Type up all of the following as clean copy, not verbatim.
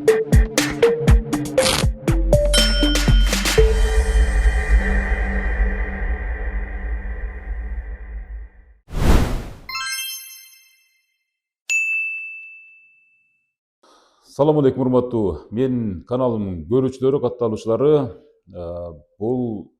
Салам алейкум, урматтуу мен каналымдын көрүүчүлөрү, катталуучулары. Бул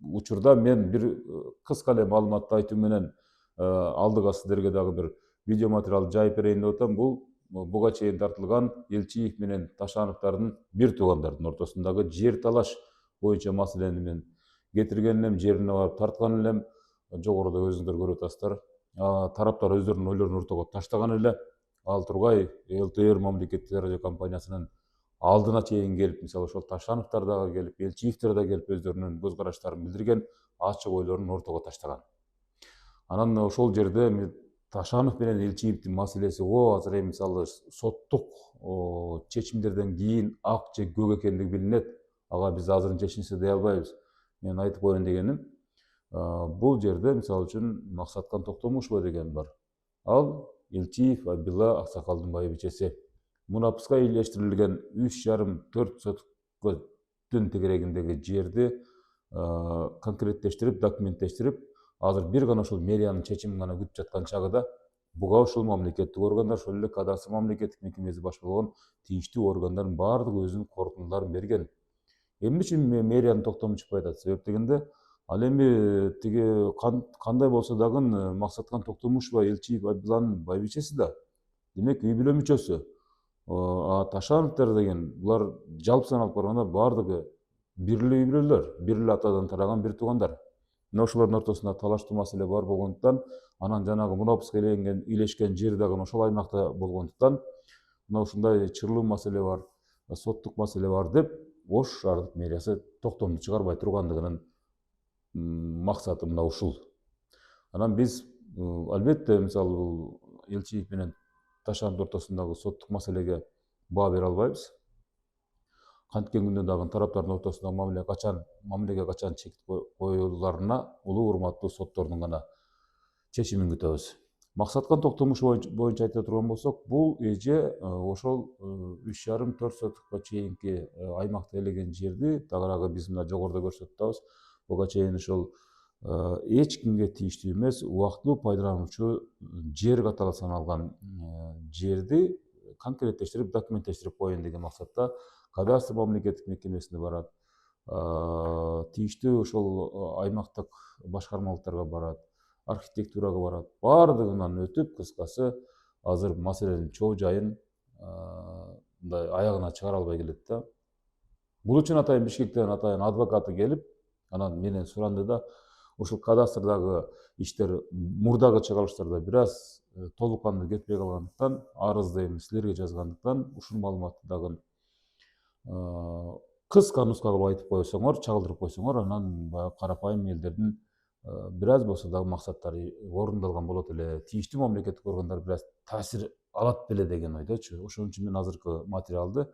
учурда мен бир кыска эле маалыматты айтуу менен алдыга сиздерге дагы бир видео материал жайып берейин деп атам. Бул буга чейин тартылган Элчиев менен Ташановдордун бир туугандардын ортосундагы жер талаш боюнча маселени мен кетирген элем, жерине барып тарткан элем. Жогоруда өзүңүздөр көрүп атасыздар. Тараптар өздөрүнүн ойлорун ортого таштаган эле. Ал тургай ЛТР мамлекеттик радио компаниясынын алдына чейин келип, мисалы ошол Ташановдор дагы келип, Элчиевдер да келип өздөрүнүн көз караштарын билдирген, ачык ойлорун ортого таштаган. Анан ошол жерде Ташанов менен Элчиевдин маселеси азыр эми мисалы соттук чечимдерден кийин ак же көк экендиги билинет. Ага биз азыр чечимсиз дей албайбыз. Мен айтып коеюн дегеним, бул жерде мисалы үчүн Максаткан Токтомушева деген бар. Ал Элчиев Абдилла Аксакалдын байбичеси. Мунапыска үйлештирилген 3,5-4 соткө түн тегерегиндеги жерди конкреттештирип, документтештирип, азыр бир гана ушул мэриянын чечимин гана күтүп жаткан чагыда буга ушул мамлекеттик органдар, ошол эле кадастр мамлекеттик мекемеси баш болгон тийиштүү органдардын баардыгы өзүнүн корутундуларын берген. Эмне үчүн мэриянын Токтомушев айтат? Себеп дегенде, ал эми тиги кандай болсо дагы Максаткан Токтомушева Элчиев Абдилланын байбичеси да. Демек үй бүлө мүчөсү. Ташановдор деген булар жалпысынан алып караганда баардыгы бир эле үй бүлөлөр, бир эле атадан тараган бир туугандар. Мына ошолордун ортосунда талаштуу маселе бар болгондуктан, анан жанагы мунапыска үйлешкен жер дагы ошол аймакта болгондуктан, мына ушундай чырлуу маселе бар, соттук маселе бар деп, Ош шаардык мэриясы токтомду чыгарбай тургандыгынын максаты мына ушул. Анан биз албетте мисалы бул Элчиев менен Ташановдун ортосундагы соттук маселеге баа бере албайбыз. Канткен күндө дагы тараптардын ортосундагы мамилеге качан чек коюларына улуу урматтуу соттордун гана чечимин күтөбүз. Максаткан Токтомушева боюнча айта турган болсок, бул эже ошол 3,5-4 соткко чейинки аймакта ээлеген жерди тагыраагы биз мына жогоруда көрсөтүп атабыз. Буга чейин ошол эч кимге тийиштүү эмес, убактылуу пайдалануучу жер катары саналган жерди конкреттештирип, документтештирип коеюн деген максатта кадастр мамлекеттик мекемесине барат, тийиштүү ошол аймактык башкармалыктарга барат, архитектурага барат. Баардыгынан өтүп, кыскасы азыр маселенин чоо жайын мындай аягына чыгара албай келет да. Бул үчүн атайын Бишкектен атайын адвокаты келип, анан менен суранды да, ушул кадастрдагы иштер мурдагы чыгарылыштарда бир аз толук кандуу кетпей калгандыктан, арызды эми силерге жазгандыктан, ушул маалыматты дагы кыска нуска кылып айтып койсоңор, чагылдырып койсоңор, анан баягы карапайым элдердин бир аз болсо дагы максаттары орундалган болот эле, тийиштүү мамлекеттик органдар бир аз таасир алат беле деген ойдочу. Ошон үчүн мен азыркы материалды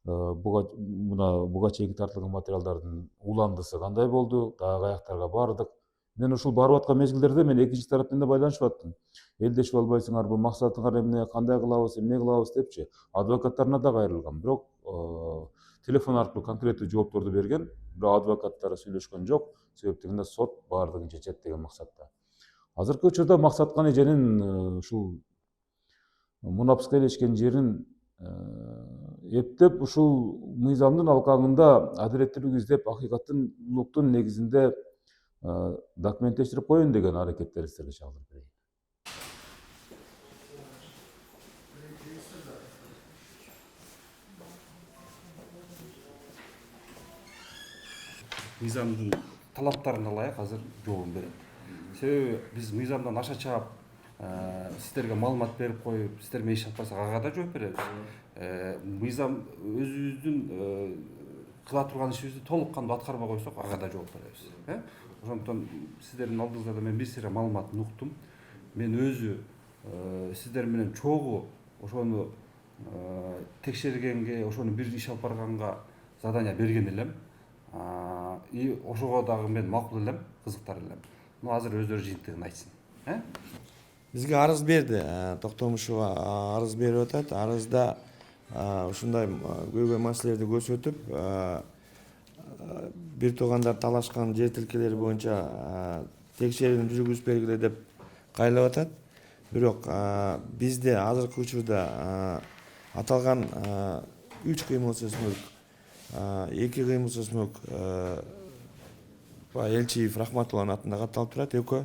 буга чейинки тартылган материалдардын уландысы кандай болду, дагы каяктарга бардык. Мен ушул барып аткан мезгилдерде мен экинчи тарап менен байланышып аттым. Элдешип албайсыңар, бул максатыңар эмне, кандай кылабыз, эмне кылабыз депчи. Адвокаттарына да кайрылгам, бирок телефон аркылуу конкреттүү жоопторду берген, бирок адвокаттары сүйлөшкөн жок. Себеп дегенде сот баардыгын чечет деген максатта. Азыркы учурда Максаткан эженин ушул мунапыска ээлешкен жерин эптеп, ушул мыйзамдын алкагында адилеттүүлүк издеп, акыйкаттуулуктун негизинде документтештирип коеюн деген аракеттериңизди чагылдырып берейин. Мыйзамдын талаптарына ылайык азыр жообун берем. Себеби биз мыйзамдан аша чаап сиздерге маалымат берип коюп, сиздер менен иш алып барсак ага да жооп беребиз. Мыйзам өзүбүздүн кыла турган ишибизди толук кандуу аткарбай койсок ага да жооп беребиз. Ошондуктан сиздердин алдыңыздарда мен бир сыйра маалыматын уктум. Мен өзү сиздер менен чогуу ошону текшергенге, ошону бир иш алып барганга задание берген элем. И ошого дагы мен макул элем, кызыктар элем. Ну азыр өздөрү жыйынтыгын айтсын. Бизге арыз берди, Токтомушева арыз берип атат. Арызда ушундай көйгөй маселелерди көрсөтүп, бир туугандар талашкан жер тилкелери боюнча текшерүүнү жүргүзүп бергиле деп кайрылып атат. Бирок бизде азыркы учурда аталган 3 кыймылсыз мүлк, 2 кыймылсыз мүлк Элчиев Рахматулланын атында катталып турат, экөө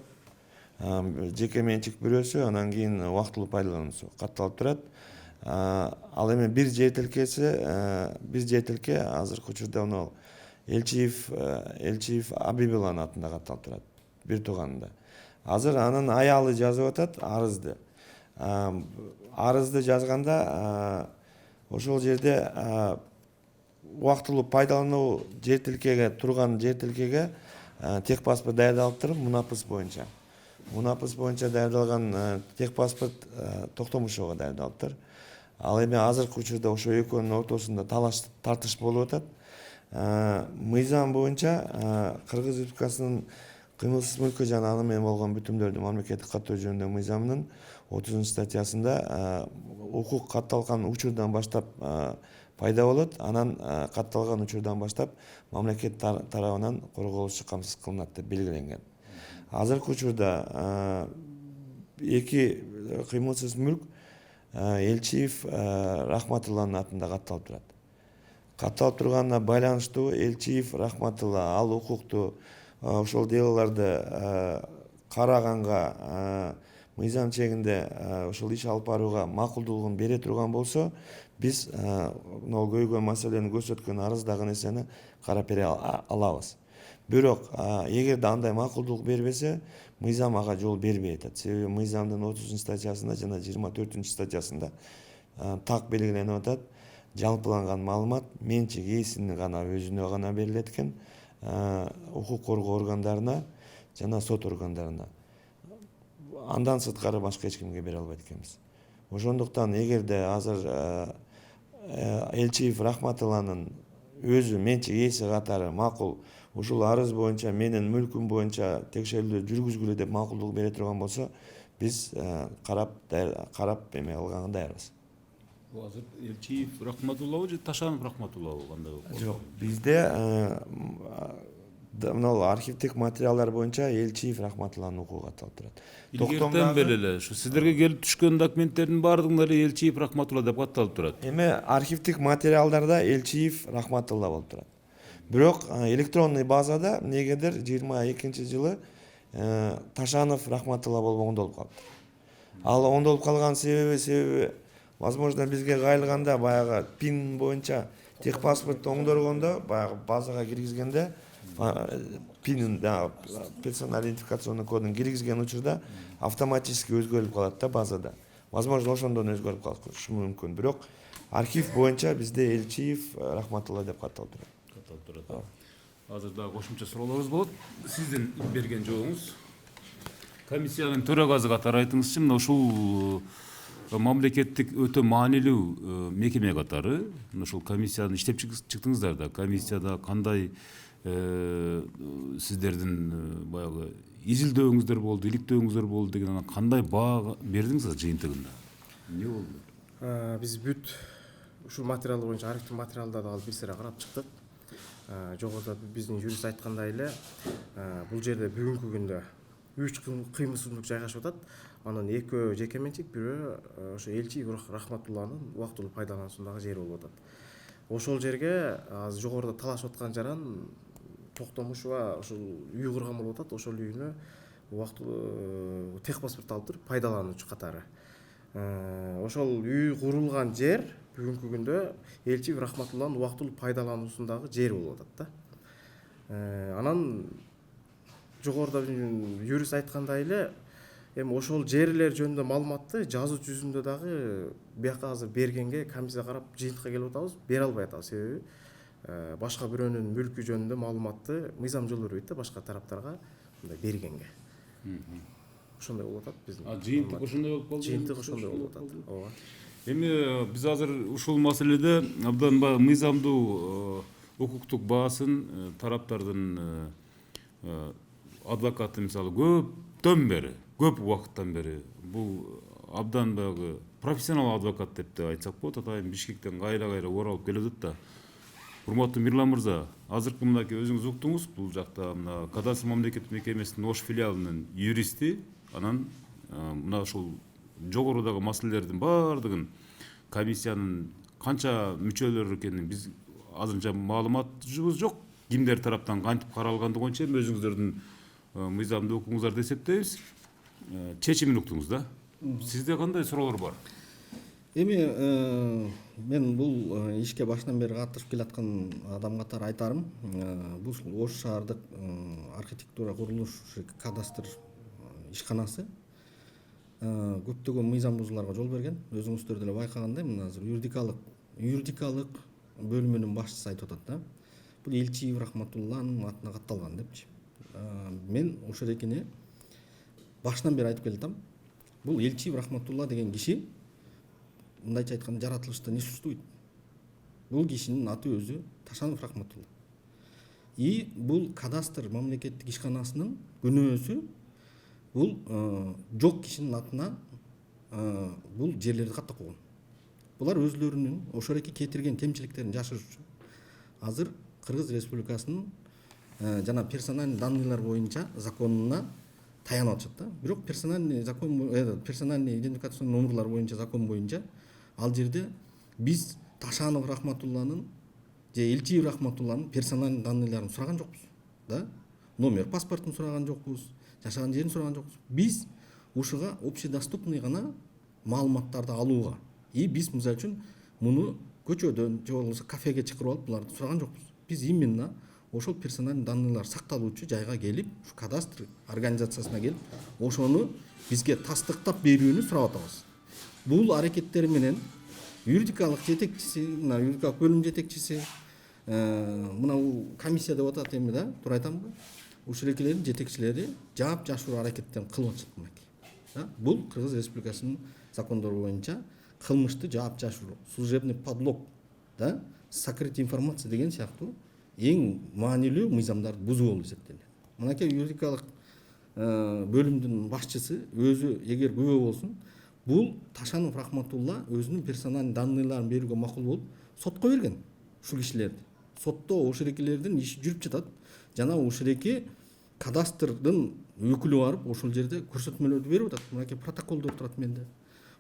жеке менчик бирөөсү, анан кийин убактылуу пайдалануусу катталып турат. Ал эми бир жер тилке азыркы учурда мына Элчиев Абибулланын атында катталып турат, бир тууганында. Азыр анын аялы жазып атат арызды. Арызды жазганда ошол жерде убактылуу пайдалануу жер тилкеге турган жер тилкеге техпаспорт даярдалыптыр Мунапыс боюнча. Мунапыс боюнча даярдалган техпаспорт Токтомушова даярдалыптыр. Ал эми азыркы учурда ошо экөөнүн ортосунда тартыш болуп атат. Мыйзам боюнча Кыргыз Республикасынын кыймылсыз мүлккө жана аны менен болгон бүтүмдөрдү мамлекеттик каттоо жөнүндөгү мыйзамынын 30-статьясында укук катталган учурдан баштап пайда болот, анан катталган учурдан баштап мамлекет тарабынан корголушу камсыз кылынат деп белгиленген. Азыркы учурда 2 кыймылсыз мүлк Элчиев Рахматулланын атында катталып турат. Катталып турганына байланыштуу Элчиев Рахматулла ал укукту ошол делолорду караганга, мыйзам чегинде ошол иш алып барууга макулдуулугун бере турган болсо, биз могу көйгөй маселени көрсөткөн арыздагы нерсени карап бере алабыз. Бирок эгерде андай макулдуулук бербесе, мыйзам ага жол бербей атат. Себеби мыйзамдын 30-статьясында жана 24-статьясында так белгиленип атат. Жалпыланган маалымат менчик ээсинин гана өзүнө гана берилет экен, укук коргоо органдарына жана сот органдарына. Андан сырткары башка эч кимге бере албайт экенбиз. Ошондуктан эгерде азыр Элчиев Рахматулланын өзү менчик ээси катары макул ушул арыз боюнча менин мүлкүм боюнча текшерүүлөр жүргүзгүлө деп макулдук бере турган болсо, биз карап эме алганга даярбыз. Азыр Элчиев Рахматуллабы же Ташанов Рахматуллабы кандай? Жок, бизде мына архивдик материалдар боюнча Элчиев Рахматулланын укугу катталып турат. Илгертен бери эле ушу сиздерге келип түшкөн документтердин баардыгында эле Элчиев Рахматулла деп катталып турат. Эми архивдик материалдарда Элчиев Рахматулла болуп турат. Бирок электронный базада эмнегедир 22-жылы Ташанов Рахматулла болбогондо болуп калды. Ал ондолуп калган себеби возможно бизге кайрылганда баягы пин боюнча техпаспортту оңдоргондо баягы базага киргизгенде пинин персональный идентификационный кодун киргизген учурда автоматически өзгөрүлүп калат да базада. Возможно ошондон өзгөрүп калышы мүмкүн. Бирок архив боюнча бизде Элчиев Рахматулла деп катталып турат. Азыр дагы кошумча суроолорубуз болот. Сиздин берген жообуңуз комиссиянын төрагасы катары айтыңызчы, мына ушул мамлекеттик өтө маанилүү мекеме катары ушул комиссияны иштеп чыктыңыздар да, комиссияда кандай сиздердин баягы изилдөөңүздөр болду, иликтөөңүздөр болду деген, анан кандай баа бердиңиз жыйынтыгында? Эмне болду? Биз бүт ушул материал боюнча архивдик материалдарды алып бир сыйра карап чыктык. Жогоруда биздин юрист айткандай эле, бул жерде бүгүнкү күндө 3 кыймылсыз мүлк жайгашып атат. Анын экөө жеке менчик, бирөө ошо Элчиев Рахматулланын убактылуу пайдалануусундагы жери болуп атат. Ошол жерге азыр жогоруда талашып аткан жаран Токтомушова ошол үй курган болуп атат. Ошол үйүнө убактылуу техпаспорт алып туруп пайдалануучу катары. Ошол үй курулган жер бүгүнкү күндө Элчиев Рахматулланын убактылуу пайдалануусундагы жери болуп атат да. Анан жогоруда юрист айткандай эле, эми ошол жерлер жөнүндө маалыматты жазуу жүзүндө дагы бияка азыр бергенге комиссия карап жыйынтыкка келип атабыз, бере албай атабыз. Себеби башка бирөөнүн мүлкү жөнүндө маалыматты мыйзам жол бербейт да башка тараптарга мындай бергенге. Ошондой болуп атат биздин. Жыйынтык ошондой болуп калды. Жыйынтык ошондой болуп атат. Ооба. Эми биз азыр ушул маселеде абдан мыйзамдуу укуктук баасын тараптардын адвокаты мисалы көп убакыттан бери бул абдан баягы профессионал адвокат деп те айтсак болот. Атайын Бишкектен кайра оралып келе жатат да. Урматтуу Мирлан мырза, азыркы мынакей өзүңүз уктуңуз, бул жакта мына кадастр мамлекеттик мекемесинин Ош филиалынын юристи, анан мына ушул жогорудагы маселелердин баардыгын комиссиянын канча мүчөлөр экенин биз азырынча маалыматыбыз жок. Кимдер тараптан кантип каралгандыгы боюнча өзүңүздөрдүн мыйзамдуу укугуңуздарды эсептейбиз. Чечимин уктуңуз да. Сизде кандай суроолор бар? Эми мен бул ишке башынан бери катышып келаткан адам катары айтарым, бул Ош шаардык архитектура курулуш кадастр ишканасы көптөгөн мыйзам бузууларга жол берген. Өзүңүздөр деле байкагандай, мына азыр юридикалык бөлүмүнүн башчысы айтып атат да. Бул Элчиев Рахматулланын атына катталган депчи. Мен ошол экени башынан бери айтып келатам. Бул Элчиев Рахматулла деген киши мындайча айтканда жаратылышта не существует. Бул кишинин аты өзү Ташанов Рахматулла. И бул кадастр мамлекеттик ишканасынын күнөөсү бул жок кишинин атына бул жерлерди каттап койгон. Булар өзлөрүнүн ошореки кетирген кемчиликтерин жашырыш үчүн азыр Кыргыз Республикасынын жана персональный данныйлар боюнча законуна таянып атышат да. Бирок персональный закон, персональный идентификационный номерлар боюнча закон боюнча ал жерде биз Ташанов Рахматулланын же Элчиев Рахматулланын персональный данныйларын сураган жокпуз да. Номер паспортун сураган жокпуз, жашаган жерин сураган жокпуз. Биз ушуга общедоступный гана маалыматтарды алууга, и биз мисалы үчүн муну көчөдөн же болбосо кафеге чакырып алып буларды сураган жокпуз. Биз именно ошол персональный данныйлар сакталуучу жайга келип, ушу кадастр организациясына келип, ошону бизге тастыктап берүүнү сурап атабыз. Бул аракеттер менен юридикалык жетекчиси, мына юридикалык бөлүм жетекчиси, мына комиссия деп атат эми да, туура айтамбы? Ушул экилердин жетекчилери жаап жашыруу аракеттерин кылып атышат мынакей. Бул Кыргыз Республикасынын закондору боюнча кылмышты жаап жашыруу, служебный подлог, да, сокрытие информации деген сыяктуу эң маанилүү мыйзамдарды бузуу болуп эсептелет. Мынакей юридикалык бөлүмдүн башчысы өзү эгер күбө болсун, бул Ташанов Рахматулла өзүнүн персональный данныйларын берүүгө макул болуп сотко берген ушул кишилерди. Сотто ошол экилердин иши жүрүп жатат. Жана ошол эки кадастрдын өкүлү барып ошол жерде көрсөтмөлөрдү берип атат. Мынакей протоколдор турат менде.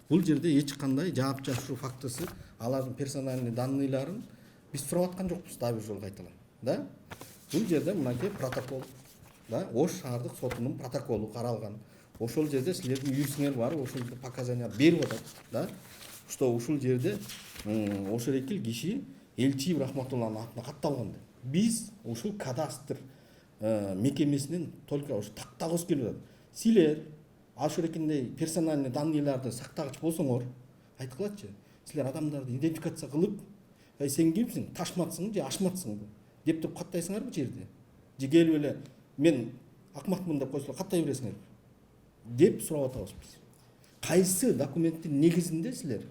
Бул жерде эч кандай жаап жашыруу фактысы, алардын персональный данныйларын биз сурап аткан жокпуз, дагы бир жолу кайталайм. Да? Бул жерде мынакей протокол, да, Ош шаардык сотунун протоколу каралган. Ошол жерде силердин юристиңер бар, ошол жерде показания берип атат, да? Что ушул жерде ошол эки киши Элчиев Рахматулланын атына катталган деп. Биз ушул кадастр мекемесинен только ушу тактагыбыз келип атат. Силер ошол экиндей персональный данныйларды сактагыч болсоңор, айткылачы, силер адамдарды идентификация кылып, сен кимсиң, Ташматсың же Ашматсың деп туруп каттайсыңарбы жерде? Же келип эле мен акмакмын деп койсолор каттай бересиңерби? Деп сурап атабыз биз. Кайсы документтин негизинде силер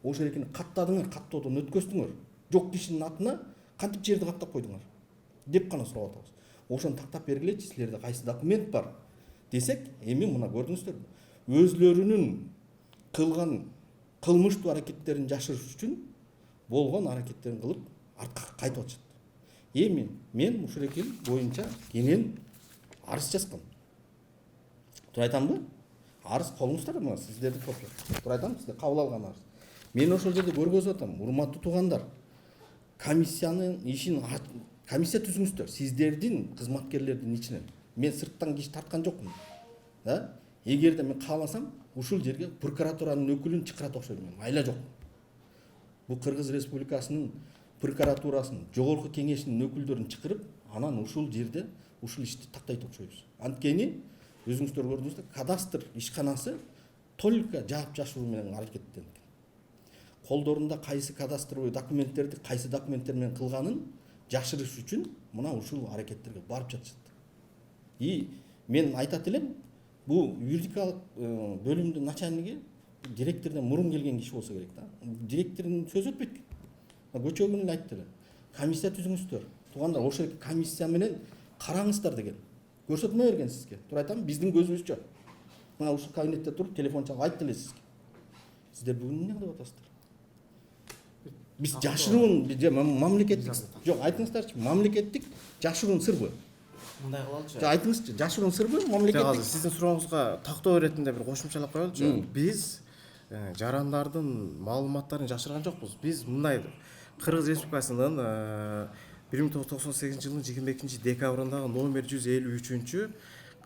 ошол экини каттадыңар, каттоодон өткөздүңөр? Жок кишинин атына кантип жерди каттап койдуңар? Деп гана сурап атабыз. Ошону тактап бергилечи, силерде кайсы документ бар десек, эми мына көрдүңүздөр. Өзлөрүнүн кылган кылмыштуу аракеттерин жашырыш үчүн болгон аракеттерин кылып артка кайтып атышат. Эми мен ушул эки боюнча кенен арыз жазгам. Туура айтамбы? Арыз колуңузда мына сиздердин копия. Туура айтам, сиздер кабыл алган арыз. Мен ошол жерде көргөзүп атам, урматтуу туугандар. Комиссиянын ишин комиссия түзүңүздөр, сиздердин кызматкерлердин ичинен. Мен сырттан киши тарткан жокмун. Да? Эгерде мен кааласам, ушул жерге прокуратуранын өкүлүн чакырат окшойм мен. Айла жок. Бул Кыргыз Республикасынын прокуратурасынын жогорку кеңешинин өкүлдөрүн чакырып, анан ушул жерде ушул ишти тактайт окшойбуз. Анткени өзүңүздөр көрдүңүздөр, кадастр ишканасы только жаап жашыруу менен аракеттенген. Колдорунда кайсы кадастровый документтерди, кайсы документтер менен кылганын жашырыш үчүн мына ушул аракеттерге барып жатышат. И мен айтат элем, бул юридикалык бөлүмдүн начальниги директордон мурун келген киши болсо керек да. Директордун сөзү өтпөйт. Көчө күнү эле айтты эле. Комиссия түзүңүздөр. Туугандар, ошол комиссия менен караңыздар деген. Көрсөтмө берген сизге. Туура айтам, биздин көзүбүзчө. Мына ушул кабинетте туруп телефон чалып айтты эле сизге. Сиздер бүгүн эмне кылып атасыздар? Биз жашыруун мамлекеттик жок, айтыңыздарчы, мамлекеттик жашыруун сырбы? мындай кылалычы. Жок, айтыңызчы, жашыруун сырбы Азыр мамлекеттик? сиздин сурооңузга тактоо иретинде бир кошумчалап коелучу. Биз жарандардын маалыматтарын жашырган жокпуз. Биз мындай Кыргыз Республикасынын 1998 жылдын 22 декабрындагы номер 153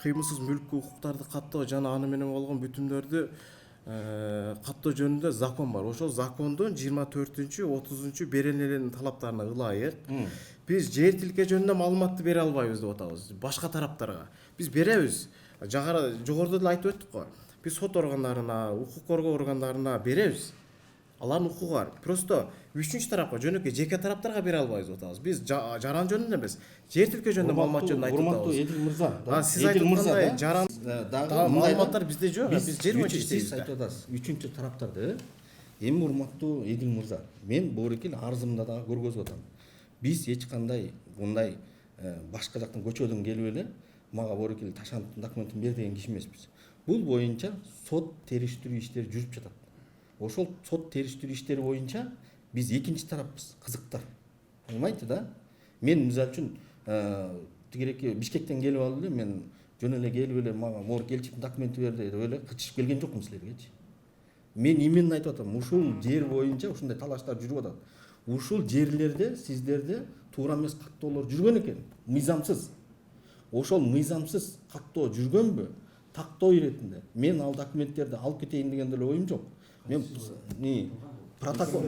кыймылсыз мүлккө укуктарды каттоо жана аны менен болгон бүтүмдөрдү каттоо жөнүндө закон бар. Ошол закондун 24-30 беренелеринин талаптарына ылайык биз жер тилке жөнүндө маалыматты бере албайбыз деп атабыз башка тараптарга. Биз беребиз. Жогоруда деле айтып өттүк го. Биз сот органдарына, укук коргоо органдарына беребиз. Алардын укугу бар. Просто үчүнчү тарапка, жөнөкөй жеке тараптарга бере албайбыз деп атабыз. Биз жаран жөнүндө эмес, жер тилке жөнүндө маалымат жөнүндө айтып атабыз. Урматтуу Эдил мырза. Сиз айтып аткандай жаран дагы маалыматтар бизде жок. Биз жер боюнча Сиз иштейбиз. айтып атасыз, үчүнчү тараптарды. Эми урматтуу Эдил мырза, мен боорукел арызымда дагы көргөзүп атам. Биз эч кандай мындай башка жактан көчөдөн келип эле мага боорукел ташанттын документин бер деген киши эмеспиз. Бул боюнча сот териштирүү иштери жүрүп жатат. Ошол сот териштирүү иштери боюнча биз экинчи тараппыз, кызыктар. Понимаете, да? Мен мисалы үчүн тигиреки Бишкектен келип алып эле мен жөн эле келип эле мага морг элчиптин документи берди деп эле кычышып келген жокмун силергечи. Мен именно айтып атам, ушул жер боюнча ушундай талаштар жүрүп атат. Ушул жерлерде сиздерде туура эмес каттоолор жүргөн экен, мыйзамсыз. Ошол мыйзамсыз каттоо жүргөнбү? Тактоо иретинде. Мен ал документтерди алып кетейин деген деле оюм жок. Мен протокол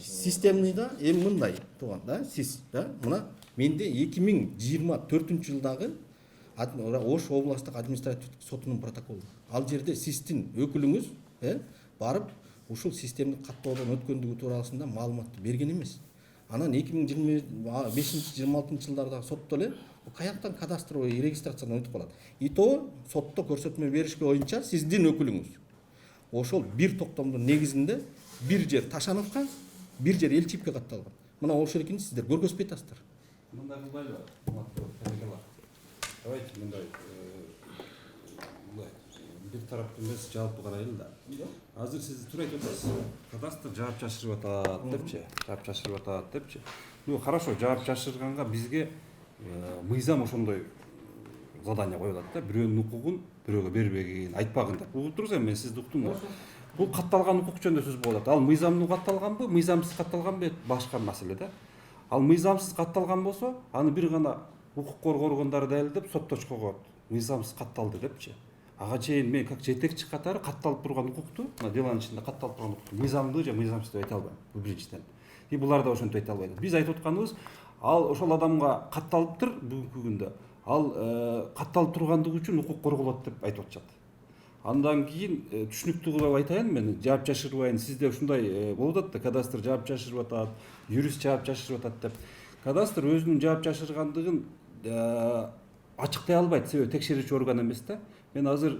системный да эми мындай тууган да сиз да мына менде 2024 жылдагы Ош областтык административдик сотунун протоколу. Ал жерде сиздин өкүлүңүз барып ушул системдик каттоодон өткөндүгү туурасында маалыматты берген эмес. Анан 2025-26 жылдардагы сотто эле каяктан кадастровый регистрациядан өтүп калат. И то сотто көрсөтмө беришке боюнча сиздин өкүлүңүз ошол бир токтомдун негизинде бир жер Ташановко, бир жер Элчипке катталган. Мына ошол экенин сиздер көргөзбөй атасыздар. Мындай кылбайлы. Давайте мындай бир тарапты эмес жалпы карайлы да. Азыр сиз туура айтып атасыз. Кадастр жаап жашырып атат депчи, жаап жашырып атат депчи. Ну хорошо, жаап жашырганга бизге мыйзам ошондой задание коюп атат да. Бирөөнүн укугун бирөөгө бербегин, айтпагын деп. Угуп турсуз эми, мен сизди уктум да. Бул катталган укук жөнүндө сөз болуп атат. Ал мыйзамдуу катталганбы, мыйзамсыз катталганбы башка маселе да. Ал мыйзамсыз катталган болсо, аны бир гана укук коргоо органдары далилдеп соттошко коет. Мыйзамсыз катталды депчи. Ага чейин мен как жетекчи катары катталып турган укукту, мына деланын ичинде катталып турган укукту мыйзамдуу же мыйзамсыз деп айта албайм. Бул биринчиден. И булар да ошентип айта албайт. Биз айтып атканыбыз, ал ошол адамга катталыптыр бүгүнкү күндө. Ал катталып тургандыгы үчүн укук корголот деп айтып атышат. Андан кийин түшүнүктүү кылып айтайын, мен жаап жашырбайын. Сизде ушундай болуп атат да, кадастр жаап жашырып атат, юрист жаап жашырып атат деп. Кадастр өзүнүн жаап жашыргандыгын ачыктай албайт, себеби текшерүүчү орган эмес да. Мен азыр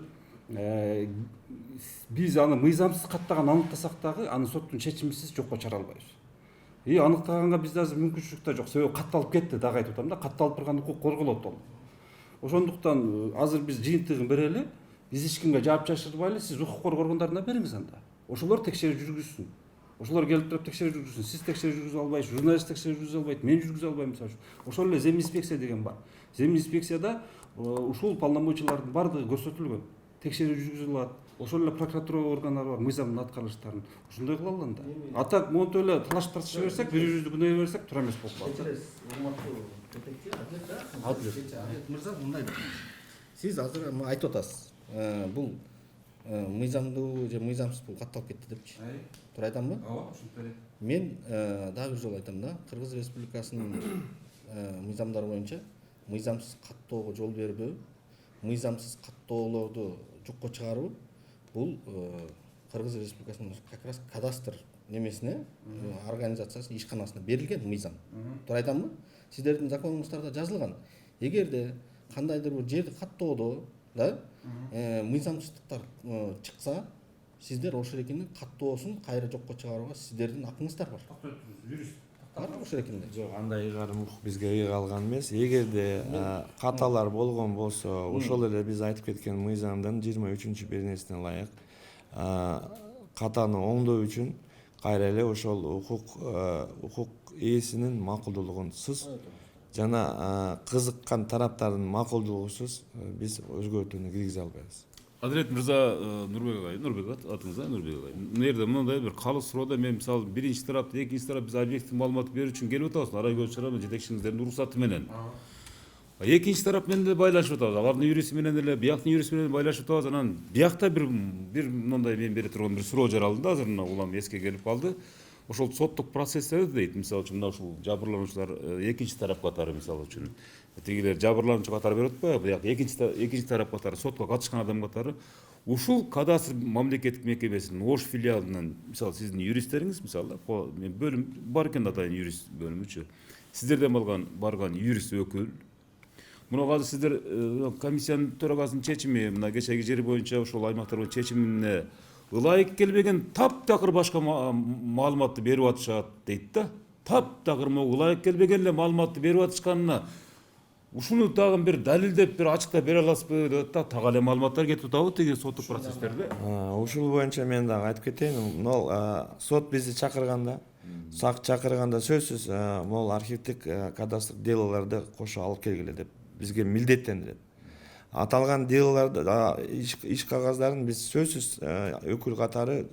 биз аны мыйзамсыз каттаган аныктасак дагы, аны соттун чечимисиз жокко чыгара албайбыз. И аныктаганга бизде азыр мүмкүнчүлүк да жок, себеби катталып кетти, дагы айтып атам да, катталып турган укук корголот ол. Ошондуктан азыр биз жыйынтыгын берели, биз эч кимге жаап жашырбайлы, сиз укук коргоо органдарына бериңиз анда. Ошолор текшерүү жүргүзсүн. Ошолор келип туруп текшерүү жүргүзсүн. Сиз текшерүү жүргүзө албайсыз, журналист текшерүү жүргүзө албайт, мен жүргүзө албайм мисалы үчүн. Ошол эле земинспекция деген бар. Земинспекцияда ушул полномочиялардын бардыгы көрсөтүлгөн. Текшерүү жүргүзүлө алат. Ошол эле прокуратура органдары бар, мыйзамдын аткарылыштарын. Ошондой кыла алганда. Атак монтип эле талаш тартыша берсек, бири-бирибизди күнөө берсек, туура эмес болуп калат. Мырза, мындай. Сиз азыр айтып атасыз. Бул мыйзамдуу же мыйзамсыз бул катталып кетти депчи. Туура айтамбы? Ооба, ушинтип берет. Мен дагы бир жолу айтам да, Кыргыз Республикасынын мыйзамдары боюнча мыйзамсыз каттоого жол бербөө, мыйзамсыз каттоолорду жокко чыгаруу бул Кыргыз Республикасынын как раз кадастр немесине, организациясына, ишканасына берилген мыйзам. Туура айтамбы? Сиздердин законуңуздарда жазылган. Эгерде кандайдыр бир жерди каттоодо да мыйзамсыздыктар чыкса, сиздер ошол экенин каттоосун кайра жокко чыгарууга сиздердин акыңыздар бар. Юрист. Бар ошол экенде. Жок, андай ыйгарым укук бизге ыйгалган эмес. Эгерде каталар болгон болсо, ошол эле биз айтып кеткен мыйзамдын 23-беренесине ылайык катаны оңдоо үчүн кайра эле ошол укук ээсинин макулдуулугунсуз жана кызыккан тараптардын макулдугусуз биз өзгөртүүнү киргизе албайбыз. Адилет Мырза, Нурбек атыңыз да, Нурбек агай. Мына жерде мындай бир калыс суроода мен мисалы биринчи тарапты, экинчи тарап биз объектив маалымат берүү үчүн келип атабыз, Арай Көчөрөмүн жетекчиңиздердин уруксаты менен. Экинчи тарап менен деле байлашып атабыз, алардын юристи менен деле, бияктын юристи менен байлашып атабыз. Анан биякта бир мындай мен бере турган бир суроо жаралды да, азыр улам эске келип калды. Ошол соттук процесстерди дейт, мисалы үчүн мына ушул жабырлануучулар экинчи тарап катары мисалы үчүн тигилер жабырлануучу катары берип атпайбы, бияк экинчи тарап катары, сотко катышкан адам катары ушул кадастр мамлекеттик мекемесинин Ош филиалынан мисалы сиздин юристтериңиз мисалы мен бөлүм бар экен атайын юрист бөлүмүчү, сиздерден барган юрист өкүл мына азыр сиздер комиссиянын төрагасынын чечими мына кечеги жери боюнча ушул аймактар боюнча чечимине ылайык келбеген таптакыр башка маалыматты берип атышат дейт да. Таптакыр ылайык келбеген эле маалыматты берип атышканына ушуну дагы бир далилдеп бир ачыктап бере аласызбы деп атат. Так эле маалыматтар кетип атабы тиги соттук процесстерде. Ушул боюнча мен дагы айтып кетейин. Могул сот бизди чакырганда, сөзсүз могул архивдик кадастр делолорду кошо алып келгиле деп бизге милдеттендирет. Аталган делолорду иш кагаздарын биз сөзсүз өкүл катары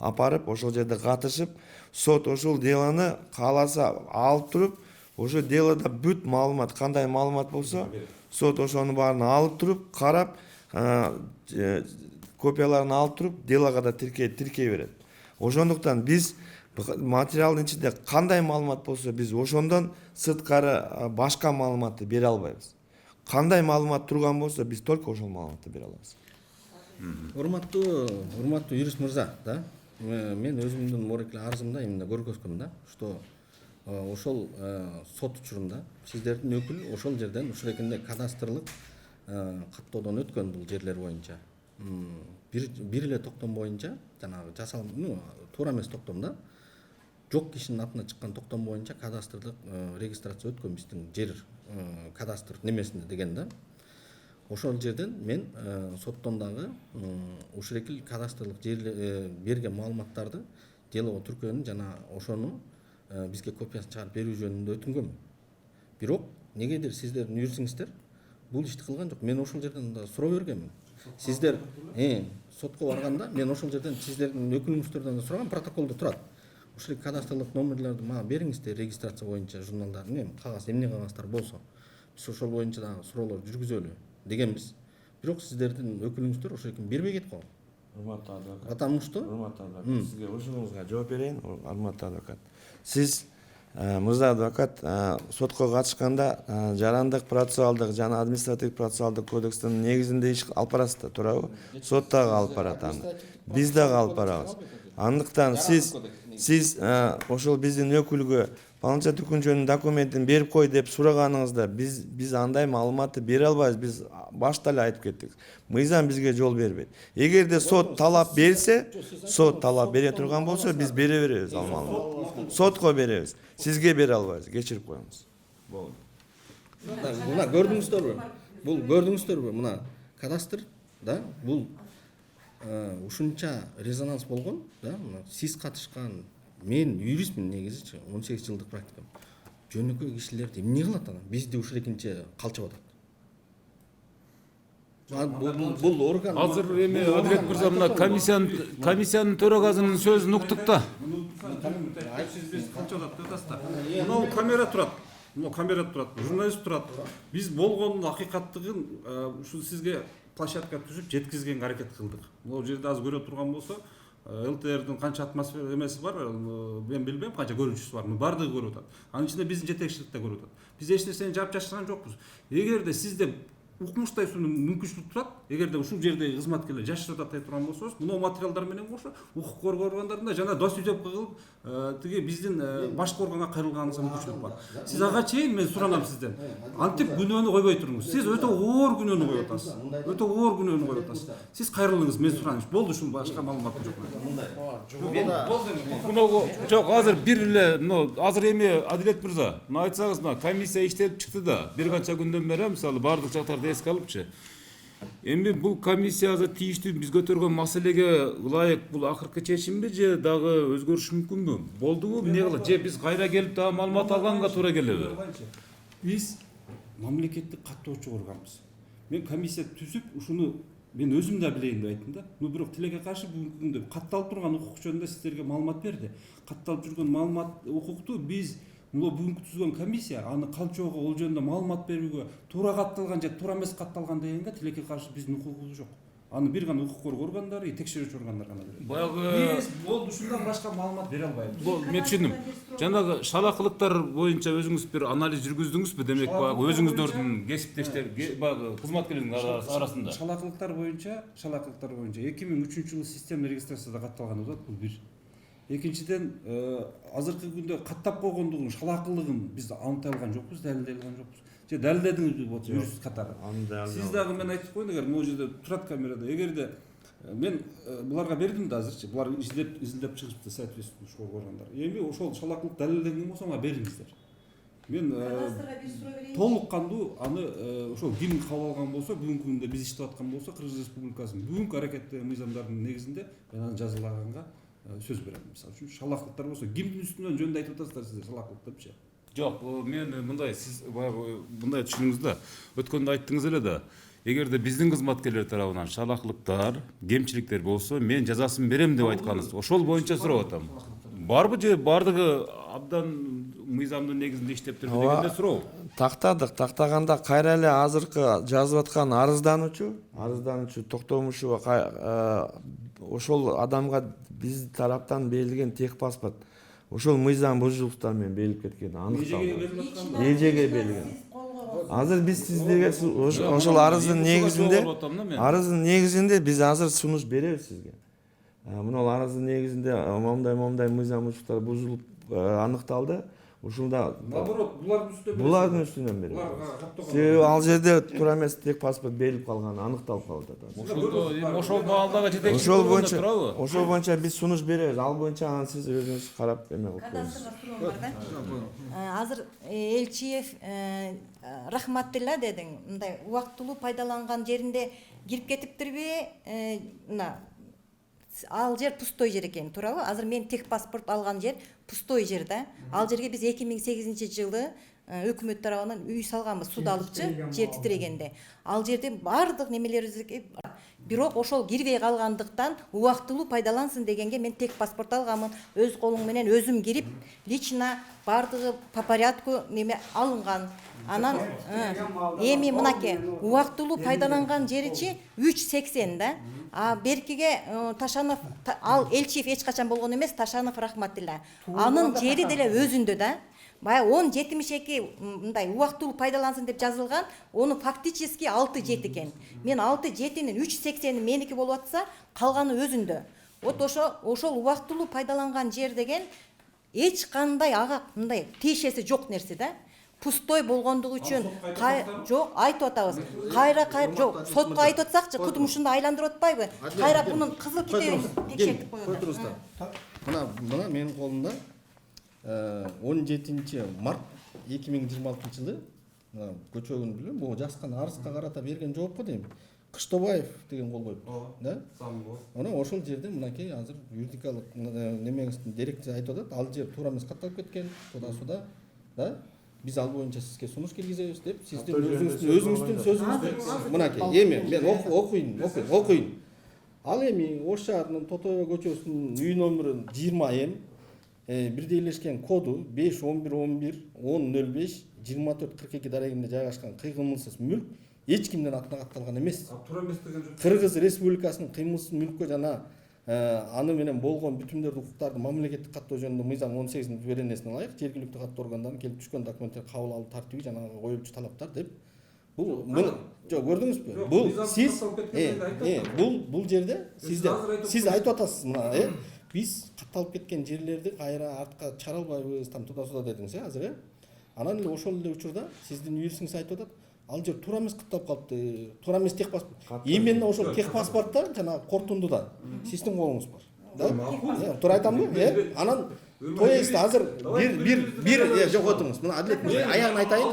апарып ошол жерде катышып, сот ошол делону кааласа алып туруп, ошо делода бүт маалымат кандай маалымат болсо, сот ошонун баарын алып туруп, карап, копияларын алып туруп, делого да тиркей берет. Ошондуктан биз материалдын ичинде кандай маалымат болсо, биз ошондон сырткары башка маалыматты бере албайбыз. Кандай маалымат турган болсо, биз только ошол маалыматты бере алабыз. Урматтуу юрист мырза, да, мен өзүмдүн морекли арызымда эмне көргөзгөм да, что ошол сот учурунда сиздердин өкүл ошол жерден ушул экенде кадастрлык каттоодон өткөн бул жерлер боюнча. Бир эле токтом боюнча жанагы жасалым, туура эмес токтом да. Жок кишинин атына чыккан токтом боюнча кадастрлык регистрация өткөн биздин жер кадастр немесинде деген да. Ошол жерден мен соттон дагы ушул эки кадастрлык берген маалыматтарды делого түркөөнүн жана ошону бизге копиясын чыгарып берүү жөнүндө өтүнгөм. Бирок негедир сиздердин юристиңиздер бул ишти кылган жок. Мен ошол жерден да суроо бергенмин. Сиздер сотко барганда мен ошол жерден сиздердин өкүлүңүздөрдөн да сураган, протоколдо турат. Ушул кадастрлык номерлерди мага бериңиздер, регистрация боюнча журналдар, кагаз, эмне кагаздар болсо. Биз ошол боюнча дагы суроолор жүргүзөлү дегенбиз. Бирок сиздердин өкүлүңүздөр ошол экен бербей кетип калган. Урматтуу адвокат. Потому что сизге ушуңузга жооп берейин, урматтуу адвокат. Сиз мырза адвокат сотко катышканда жарандык процессуалдык жана административдик процессуалдык кодекстин негизинде иш алып барасыз да, туурабы? Сот дагы алып барат аны. Биз дагы алып барабыз. Андыктан сиз ошол биздин өкүлгө паланча түкүнчөнүн документин берип кой деп сураганыңызда биз андай маалыматты бере албайбыз. Биз башта эле айтып кеттик. Мыйзам бизге жол бербейт. Эгерде сот талап берсе, сот талап бере турган болсо, биз бере беребиз ал маалыматты. Сотко беребиз. Сизге бере албайбыз. Кечирип коюңуз. Болду. Мына көрдүңүздөрбү? Бул көрдүңүздөрбү? Мына кадастр, да, бул ушунча резонанс болгон, да, сиз катышкан, мен юристмин негизичи, 18 жылдык практикам. Жөнөкөй кишилерди эмне кылат анан? Бизди ушул экинче калчып атат. Бул орган Азыр эми Адилет мырза мына комиссиянын төрагасынын сөзүн уктук да. Биз калчып атат деп атасыздар. Мына камера турат. Мына камера турат, журналист турат. Биз болгондун акыйкаттыгын ушул сизге площадка түзүп жеткизгенге аракет кылдык. Бул жерде азыр көрө турган болсо, ЛТРдин канча атмосфера эмеси бар, мен билбейм, канча көрүнүшүсү бар. Бардыгы көрүп атат. Анын ичинде биздин жетекчилик да көрүп атат. Биз эч нерсени жаап жашырган жокпуз. Эгерде сизде укмуштай мүмкүнчүлүк турат, эгерде ушул жердеги кызматкерлер жашырып атат турган болсоңуз, мына материалдар менен кошо укук коргоо органдарында жана досүзөп кылып, тиги биздин башкы органга кайрылганыңызга мүмкүнчүлүк бар. Сиз ага чейин мен суранам сизден. Антип күнөөнү койбой туруңуз. Сиз өтө оор күнөөнү коюп атасыз. Өтө оор күнөөнү коюп атасыз. Сиз кайрылыңыз, мен сураныш. Болду, ушул башка маалымат жок. Мына жок, азыр бир эле, азыр эми Адилет мырза, мына айтсаңыз, мына комиссия иштелип чыкты да, бир канча күндөн бери мисалы бардык жактарды эске алыпчы. Эми бул комиссияга тийиштүү биз көтөргөн маселеге ылайык бул акыркы чечимби же дагы өзгөрүшү мүмкүнбү? Болдубу? Эмне кылат? Же биз кайра келип дагы маалымат алганга туура келеби? Биз мамлекеттик каттоочу органбыз. Мен комиссия түзүп ушуну мен өзүм да билейин деп айттым да. Бирок тилекке каршы бүгүнкү күндө катталып турган укук жөнүндө сиздерге маалымат берди. Катталып жүргөн маалымат укукту биз бүгүнкү түзүлгөн комиссия аны калчоого ол жөнүндө маалымат берүүгө туура катталган же туура эмес катталган дегенге тилекке каршы биздин укугубуз жок. Аны бир гана укук коргоо органдары, текшерүүчү органдар гана берет. Баягы Биз болду ушундан башка маалымат бере албайбыз. мен түшүндүм. Жанагы шалакылыктар боюнча өзүңүз бир анализ жүргүздүңүзбү? Демек баягы өзүңүздөрдүн кесиптештер баягы кызматкерлердин арасында. Шалакылыктар боюнча 2003 жылы система регистрацияда катталган болот, бул бир. Экинчиден, азыркы күндө каттап койгондугун, шалакылыгын биз анытай алган жокпуз, далилдей алган жокпуз. Же далилдедиңизби болчу юрист катары? Сиз дагы мен айтып коеюн, эгер могул жерде турат камерада, эгерде мен буларга бердим да азырчы, булар изилдеп чыгышты соответствующий ушул органдар. Эми ошол шалакылык далилденген болсо мага бериңиздер. Мен толук кандуу аны ошол ким кабыл алган болсо, бүгүнкү күндө биз иштеп аткан болсо, Кыргыз Республикасынын бүгүнкү аракеттеги мыйзамдардын негизинде мен аны жазалаганга сөз берем. Мисалы үчүн шалакылыктар болсо, кимдин үстүнөн жөнүндө айтып атасыздар сиздер шалакылык депчи? Жок, мен мындай сиз баягы мындай түшүнүңүз да. Өткөндө айттыңыз эле да. Эгерде биздин кызматкерлер тарабынан шалакылыктар, кемчиликтер болсо, мен жазасын берем деп айткансыз. Ошол боюнча сурап атам. Барбы же бардыгы абдан мыйзамдын негизинде иштеп турду дегенде суроо. Тактаганда кайра эле азыркы жазып аткан арыздануучу Токтомушева ошол адамга биз тараптан берилген тех паспорт ошол мыйзам бузушулуктар менен берилип кеткени аныкталды. Эжеге берилген. Азыр биз сиздерге ошол арыздын негизинде биз азыр сунуш беребиз сизге. Мына арыздын негизинде момундай мыйзам бузушулуктар бузулуп аныкталды. Ушунда наоборот, булардын үстүнөн беребиз. Себеби ал жерде туура эмес тех паспорт берилип калганы аныкталып калып атат. Ошол маалдагы жетекчи Ошол боюнча биз сунуш беребиз. Ал боюнча аны сиз өзүңүз карап эме кылып көрүңүз. Азыр Элчиев рахматтыла дедиң. Мындай убактылуу пайдаланган жеринде кирип кетиптирби? Мына ал жер пустой жер экен, туурабы? Азыр мен тех паспорт алган жер пустой жер да. Ал жерге биз 2008-жылы өкмөт тарабынан үй салганбыз, суд алыпчы, жер титирегенде. Ал жерде бардык немелерибизге бирок ошол кирбей калгандыктан убактылуу пайдалансын дегенге мен тех паспорт алганмын. Өз колум менен өзүм кирип, лично бардыгы по порядку неме алынган. Анан эми мынакей убактылуу пайдаланган жеричи 380 да. Беркиге Ташанов ал Элчиев эч качан болгон эмес, Ташанов рахматтыла. Анын жери деле өзүндө да. Баягы 10-72 мындай убактылуу пайдалансын деп жазылган, оны фактически 6-7 экен. Мен 6-7-нин 380 меники болуп атса, калганы өзүндө. Вот ошол убактылуу пайдаланган жер деген эч кандай ага мындай тиешеси жок нерсе да. Пустой болгондугу үчүн жок айтып атабыз. Кайра жок, сотко айтып атсакчы, кутумушунда айландырып атпайбы? Кайра мунун кызыл китебин текшертип коёлу. Мына менин колумда 17 март 2026 жылы көчөгүн билем, бул жазган арызга карата берген жоопко дейм. Кыштобаев деген кол коюптур, да? Мына ошол жерде мынакей азыр юридикалык немеңиздин дирекция айтып атат, ал жер туура эмес катталып кеткен, туда-суда, да? Биз ал боюнча сизге сунуш киргизебиз деп, сиздин өзүңүздүн сөзүңүздү мынакей эми мен окуйн. Ал эми Ош шаарынын Тотоева көчөсүнүн үй номеру 20М бирдейлешкен коду 5-11-11-10-05-24-42 дарегинде жайгашкан кыймылсыз мүлк эч кимдин атына катталган эмес. Кыргыз Республикасынын кыймылсыз мүлккө жана аны менен болгон бүтүмдөрдү укуктарды мамлекеттик каттоо жөнүндө мыйзам 18-беренесине ылайык жергиликтүү каттоо органдарынын келип түшкөн документтер кабыл алуу тартиби жана коюлчу талаптар деп. Бул жок көрдүңүзбү? Бул сиз бул жерде сиз айтып атасыз мына биз катталып кеткен жерлерди кайра артка чыгара албайбыз, там туда-суда дедиңиз азыр Анан эле ошол эле учурда сиздин юристиңиз айтып атат, ал жер туура эмес катталып калыпты, туура эмес тех паспорт. Именно ошол тех паспортта жана Кортундуда сиздин колуңуз бар. Да? Туура айтамбы? Анан Коюңуз да азыр бир жок отуруңуз. Мына Адилет мырза аягын айтайын.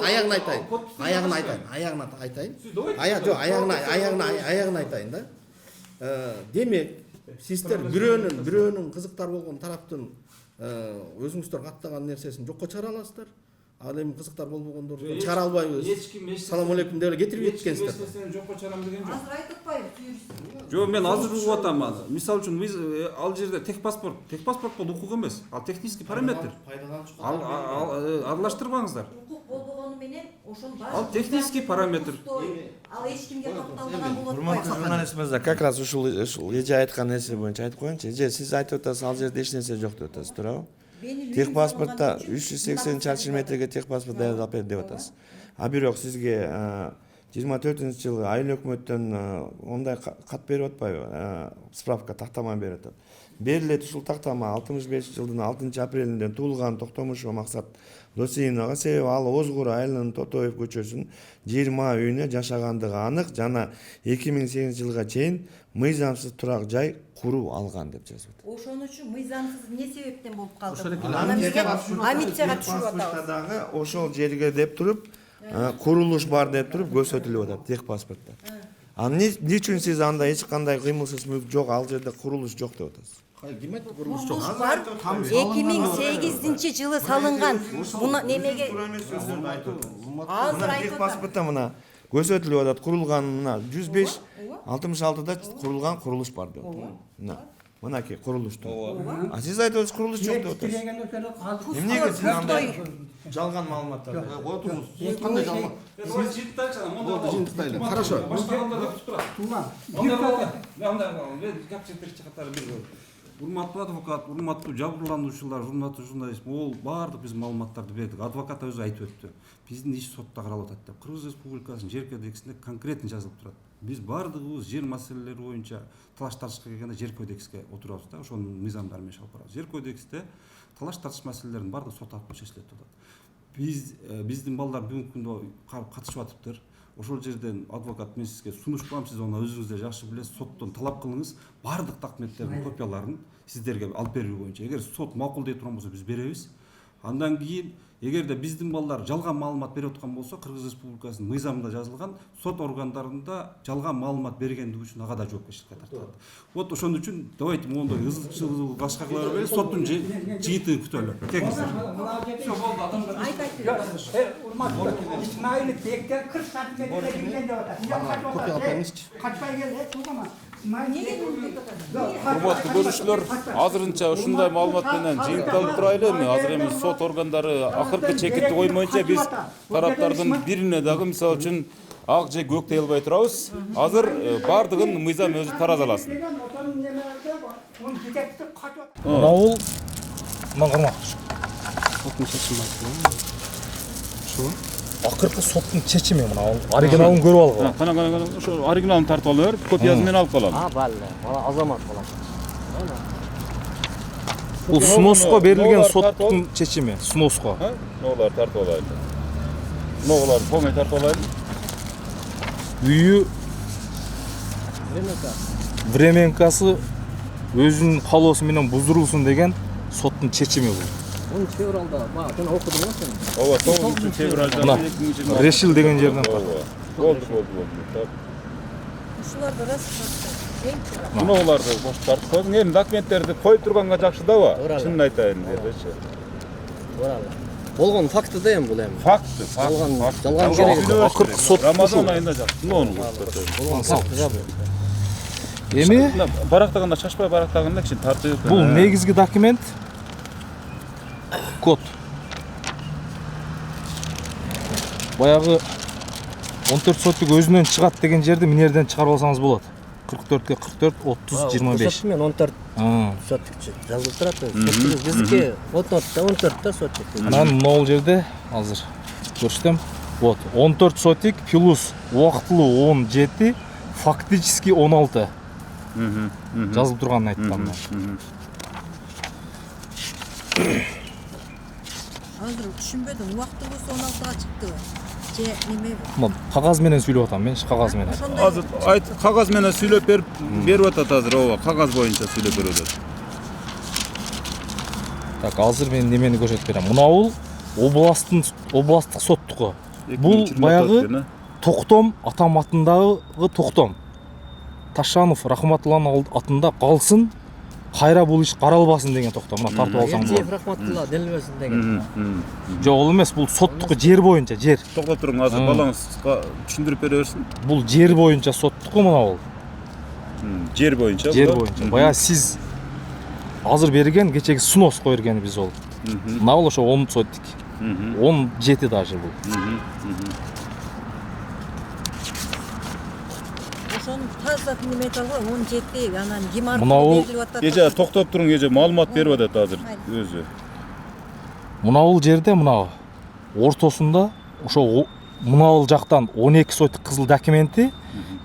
Аягын айтайын да. Демек, сиздер бирөөнүн кызыктар болгон тараптын өзүңүздөр каттаган нерсесин жокко чыгара аласыздар. Ал эми кызыктар болбогондорду чыгара албайбыз. Салам алейкум деп кетирип кеткенсиздер. Жокко чыгарам деген жок. Азыр айтып атпайбы? Жок, мен азыр угуп атам. Мисалы үчүн ал жерде техпаспорт бул укук эмес. Ал технический параметр. Аралаштырбаңыздар. Укук болбогону менен ошол бар. Ал технический параметр. Ал эч кимге катталбаган болот. Урматтуу журналист мырза, как раз ушул эже айткан нерсе боюнча айтып коеюнчу. Эже, сиз айтып атасыз, ал жерде эч нерсе жок деп атасыз, туурабы? Техпаспортта 380 чарчы метрге техпаспорт даярдап бер деп атасыз. А бирок сизге 24-жылы айыл өкмөттөн ондай кат берип атпайбы? Справка, тактама берип атат. Берилет ушул тактама 65-жылдын 6-апрелинде туулган Токтомушева Максат Досеиновага, себеби ал Озгур айылынын Тотоев көчөсүнүн 20 үйүнө жашагандыгы анык жана 2008-жылга чейин мыйзамсыз турак жай куруп алган деп жазып атат. Ошон үчүн мыйзамсыз эмне себептен болуп калды? Амитияга түшүрүп атабыз. Дагы ошол жерге деп туруп, курулуш бар деп туруп көрсөтүлүп атат техпаспортто. Эмне үчүн сиз анда эч кандай кыймылсыз мүлк жок, ал жерде курулуш жок деп атасыз? Ким айтты курулуш жок? 2008-жылы салынган. Муну немеге азыр айтып техпаспортто мына көрсөтүлүп атат, курулган мына 105-66-да курулган курулуш бар деп атат. Мынакей курулушту. А сиз айтып атасыз курулуш жок деп атасыз. Эмнеге сиз андай жалган маалыматтарды коюп атасыз? Кандай жалган? Хорошо. Урматтуу адвокат, урматтуу жабырлануучулар, урматтуу журналист, ол баардык биз маалыматтарды бердик. Адвокат өзү айтып өттү. Биздин иш сотто каралып атат деп. Кыргыз Республикасынын жер кодексинде конкретно жазылып турат. Биз баардыгыбыз жер маселелери боюнча талаш тартышка келгенде жер кодекске отурабыз да, ошонун мыйзамдары менен алып барабыз. Жер кодексте талаш тартыш маселелеринин баардыгы сот аркылуу чечилет деп атат. Биздин балдар бүгүнкү күндө катышып атыптыр. Ошол жерден адвокат мен сизге сунуш кылам, сиз аны өзүңүз да жакшы билесиз. Соттон талап кылыңыз, баардык документтердин копияларын сиздерге алып берүү боюнча. Эгер сот макулдей турган болсо биз беребиз. Андан кийин эгерде биздин балдар жалган маалымат берип аткан болсо, Кыргыз Республикасынын мыйзамында жазылган сот органдарында жалган маалымат бергендиги үчүн ага да жоопкерчиликке тартылат. Вот ошон үчүн давайте моундай ызыкчыл башка кыла бербей, соттун жыйынтыгын күтөлү. Келиңиздер. Всё болду, адамдар. Урматтуу көрүүчүлөр, азырынча ушундай маалымат менен жыйынтыкталып турайлы. Азыр эми сот органдары акыркы чекитти коймойнча биз тараптардын бирине дагы мисалы үчүн ак же көк дей албай турабыз. Азыр баардыгын мыйзам өзү таразаласын. Бул мына акыркы соттун чечими мына оригиналын көрүп алгыла. Кана ошо оригиналын тартып ала бер, копиясын мен алып калам. Бале, азамат болот. Бул сноско берилген соттун чечими, сноско. Ноголар тартып алайлы. Ноголар тоңой тартып алайлы. Үйү временкасы өзүнүн каалоосу менен буздурулсун деген соттун чечими бул. 10 февралда жана окудуң го сен? Ооба, 9 февралда 2020. Решил деген жерден. Болду. ушуларды расчет. Ноголарды бош тартып койдуң. Эми документтерди коюп турганга жакшы дабы? Чынын айтайын дедичи. Болгон факты да эми бул эми. Факты. Жалган керек. Акыркы сот Рамазан айында жакшы. Болгон Факты да бул. эми барактаганда чачпай барактаганда кичине тартып. бул негизги документ код. Баягы 14 соттук өзүнөн чыгат деген жерди мына жерден чыгарып алсаңыз болот. 44-ке 44, 30, 25. Мен 14 соттукчу жазылып турат. Биздики 14 соттук. Анан могул жерде азыр көрсөтөм. Вот 14 сотик плюс убактылуу 17, фактически 16. Жазылып турганын айткам. Азыр түшүнбөдүм, убактылуусу 16га чыктыбы? Же неме? Кагаз менен сүйлөп атам мен, кагаз менен. Азыр кагаз менен сүйлөп берип атат азыр, ооба, кагаз боюнча сүйлөп берип атат. Так, азыр мен немени көрсөтүп берем. Мынабул областтык соттуку. Бул баягы Токтом атам атындагы Токтом. Ташанов Рахматулланын атында калсын, кайра бул иш каралбасын деген Токтом. Мына тартып алсаң болот. Элчиев Рахматулла делбесин деген. Жок, ол эмес, бул соттуку жер боюнча, жер. Токтоп туруң, азыр балаңызга түшүндүрүп бере берсин. Бул жер боюнча соттуку мына бул. Жер боюнча. Жер боюнча. Баягы сиз азыр берген кечеги снос койгенбиз ол. Мына бул ошо 10 сотик. 17 даже бул. Ошону таза металга 17, анан гемар Мынау- берилип атат. Эже токтоп туруң, эже маалымат берип атат азыр өзү. Мына бул жерде мына ортосунда ошо мына бул жактан 12 сотик кызыл документи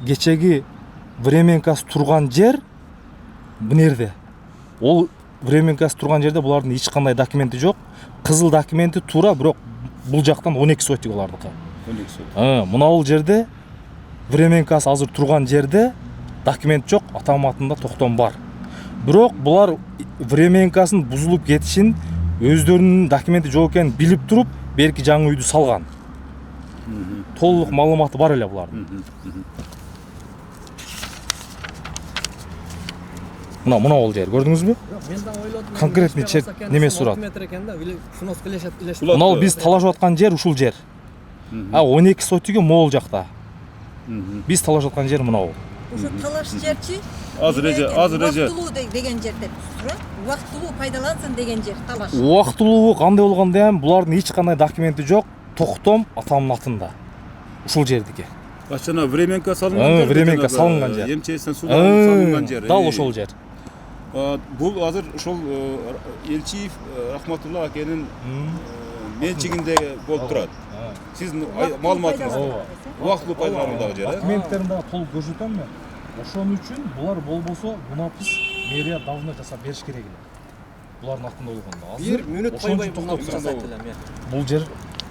кечеги временкасы турган жер бунерде. Ол временкасы турган жерде булардын эч кандай документи жок. Кызыл документи туура, бирок бул жактан 12 сотик алардыкы. 12 сотик. Мына бул жерде временкасы азыр турган жерде документ жок, атам атында Токтом бар. Бирок булар временкасын бузулуп кетишин, өздөрүнүн документи жок экенин билип туруп, берки жаңы үйдү салган. Толук маалыматы бар эле булардын. Мына бул жер, көрдүңүзбү? Мен да ойлодум. Конкретный неме сурат. Метр экен да, шунос билешет. Мына биз талашып аткан жер ушул жер. 12 сотиги могул жакта. Биз талашып аткан жер мына бул. Ошо талаш жерчи. Азыр эже Убактылуу деген жерде тура. Убактылуу пайдалансын деген жер талаш. Убактылуу кандай болгондо эми булардын эч кандай документи жок. Токтом атамдын атында. Ушул жердики. Башына временка салынган жер. Временка салынган жер. Эмчесинен суу салынган жер. Дал ошол жер. Бул азыр ошол Элчиев Рахматулла акенин менчигинде болуп турат. Сиздин маалыматыңыз убактылуу пайдалануудагы жер. Документтерин дагы толук көрсөтөм мен. Ошон үчүн булар болбосо мунапыс мэрия давно жасап бериш керек эле. Булардын атында болгондо. Бир мүнөт койбой токтоп жасайт элем. Бул жер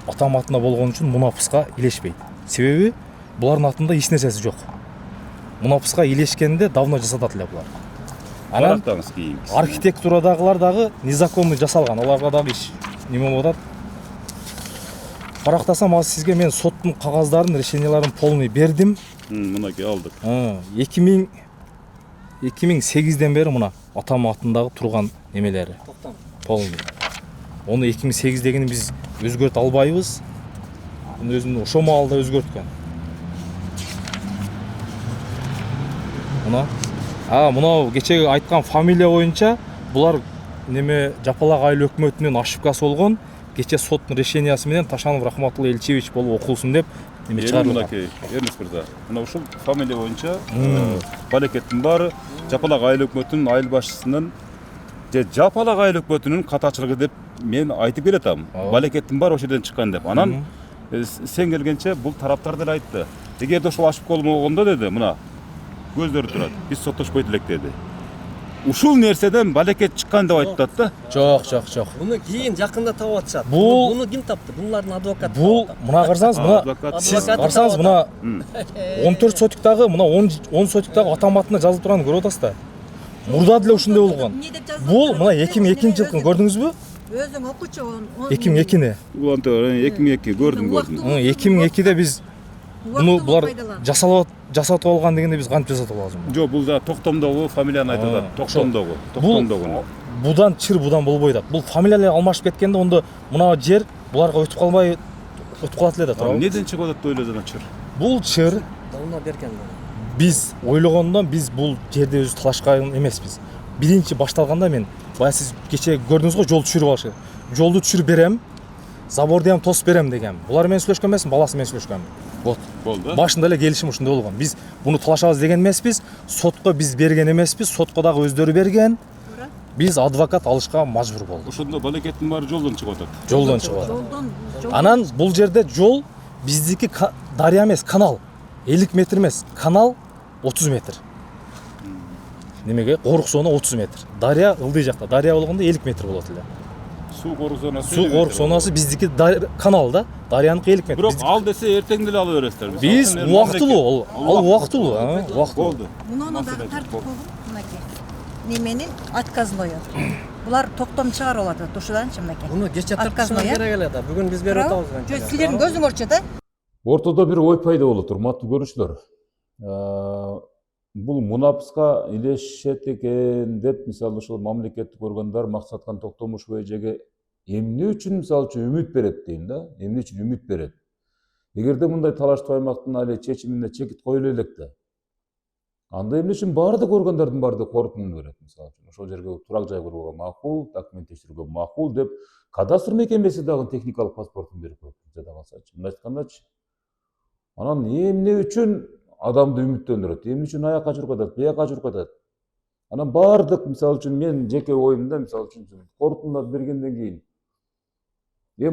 атам атында болгон үчүн мунапыска илешпейт. Себеби булардын атында эч нерсеси жок. Мунапыска илешкенде давно жасатат эле булар. Анан архитектурадагылар дагы незаконный жасалган. Аларга дагы иш неме болуп атат. Барактасам азыр сизге мен соттун кагаздарын, решенияларын полный бердим. Мынакей алдык. 2008ден бери мына атам атындагы турган немелери. Полный. Оны 2008дегини биз өзгөртө албайбыз. Муну өзүнүн ошо маалда өзгөрткөн. Мына кечеги айткан фамилия боюнча булар неме Жапалак айыл өкмөтүнүн ошибкасы болгон. Кече соттун решениясы менен Ташанов Рахматулла Элчиевич болуп окулсун деп неме чыгарылган. Мынакей Эрнест мырза. Мына ушул фамилия боюнча балекеттин баары Жапалак айыл өкмөтүнүн айыл башчысынын же Жапалак айыл өкмөтүнүн катачылыгы деп мен айтып келатам. Балекеттин баары ошол жерден чыккан деп. Анан сен келгенче бул тараптар деле айтты. Эгерде ошол ошибка болмогондо деди, мына көздөрү турат. Биз соттошпойт элек деди. Ушул нерседен балекет чыккан деп айтат да. Жок. Буну кийин жакында таап атышат. Бул- Буну ким тапты? Булардын адвокаты. Бул мына карасаңыз, мына сиз карасаңыз мына 14 сотиктагы мына 10 сотиктагы атам атына жазылып турганын көрүп атасыз да. Мурда деле ушундай болгон. Бул мына 2002 жылкын көрдүңүзбү? Өзүң окучу 2002-ни. Бул анты 2002 көрдүм. 2002-де биз буну булар жасатып алган дегенде биз кантип жасатып алабыз? Жок, бул да Токтомдогу фамилияны айтып атат. Токтомдогу. Будан болбойт. Бул фамилиялар алмашып кеткенде ондо мына жер буларга өтүп калбай өтүп калат эле да, туурабы? Неден чыгып атат ойлодун чыр? Бул чыр Давно берген. биз ойлогондон биз бул жерде өзү талашкан эмеспиз. Биринчи башталганда мен баягы сиз кече көрдүңүз го, жол түшүрүп алышы. Жолду түшүрүп берем, заборду ham тосуп берем деген. Булар менен сүйлөшкөн эмесмин, баласы менен сүйлөшкөн. Вот. Болду. Башында эле келишим ушундай болгон. Биз буну талашабыз деген эмеспиз, сотко биз берген эмеспиз, сотко дагы өздөрү берген. Биз адвокат алышка мажбур болдук. Ошондо балекеттин баары жолдон чыгып атат. Жолдон чыгып атат. Анан бул жерде жол биздики дария эмес, канал. 50 метр эмес, канал 30 метр. Немеге? Корук зона 30 метр. Дария ылдый жакта. Дария болгондо 50 метр болот эле. Суу корук зонасы. Суу корук зонасы биздики канал да. Дарыяныкы 50 метр. Бирок ал десе эртең деле ала бересиздер. Биз убактылуу, ал убактылуу, убактылуу. Болду. Муну да тартып койгон, мынакей. Неменин отказное. булар токтом чыгарып атат ушуданчы мынакей. Буну кече Отказной, тартышынан керек эле да. Бүгүн биз берип атабыз канча. Силердин көзүңөрчү да? Ортодо бир ой пайда болот, урматтуу көрүүчүлөр. Бул мунапыска илешет экен деп, мисалы ушул мамлекеттик органдар максаткан токтомуш эжеге эмне үчүн мисалы үчүн үмүт берет дейм да, эмне үчүн үмүт берет? Эгерде мындай талаштуу аймактын али чечимине чекит коюла элек да, анда эмне үчүн баардык органдардын баардыгы корутунду берет? Мисалы үчүн ошол жерге турак жай курууга макул, документ текшерүүгө макул деп, кадастр мекемеси дагы техникалык паспортун берип коет, жада калсачы. Мындай айткандачы. Анан эмне үчүн адамды үмүттөндүрөт? Эмне үчүн аякка чуркатат, бияка чуркатат? Анан баардык, мисалы үчүн мен жеке оюмда, мисалы үчүн корутундарды бергенден кийин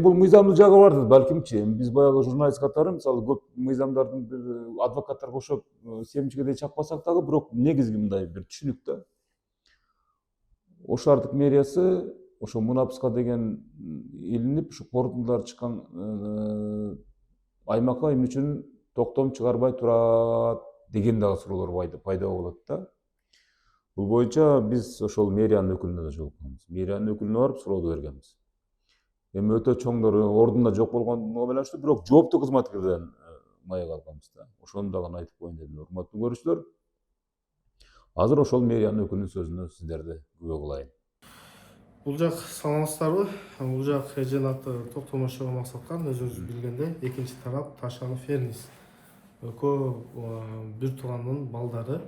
бул мыйзамдуу жагы бар, балкимчи. Биз баягы журналист катары, мисалы көп мыйзамдардын бир адвокаттарга окшоп семчиге чакпасак дагы, бирок негизги мындай бир түшүнүк да. Ош шаардык мэриясы ошо мунапыска деген илинип, ушу корутундулар чыккан аймакка эмне үчүн токтом чыгарбай турат деген дагы суроолор пайда болот да. Бул боюнча биз ошол мэриянын өкүлүнө да жолукканбыз. Мэриянын өкүлүнө барып суроо бергенбиз. Эми өтө чоңдор ордунда жок болгондугу менен бирок жооптуу кызматкерден маек алганбыз да. Ошону дагы айтып коеюн дедим. Урматтуу көрүүчүлөр, азыр ошол мэриянын өкүлүнүн сөзүнө сиздерди күбө кылайын. Бул жак саламатсыздарбы? Бул жак эженаты токтомошого максаткан, өзүңүз билгендей, экинчи тарап Ташанов Фернис. Экөө бир туугандын балдары,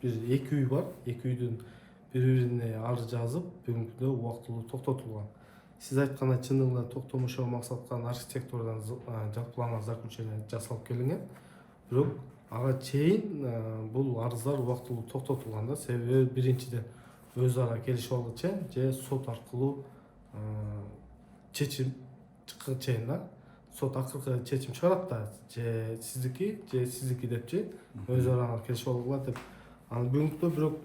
бир эки үй бар. Эки үйдүн бири-бирине арыз жазып, бүгүнкү күндө убактылуу токтотулган. Сиз айткандай чындыгында токтомошого максаткан архитектурдан жалпылама заключение жасалып келинген. Бирок ага чейин бул арыздар убактылуу токтотулган да. Себеби биринчиден өз ара келишип алгыча же сот аркылуу чечим чыкканга чейин да. Сот акыркы чечим чыгарат да, же сиздики депчи, өз ара келишип алгыла деп. Анан бүгүнкү күндө бирок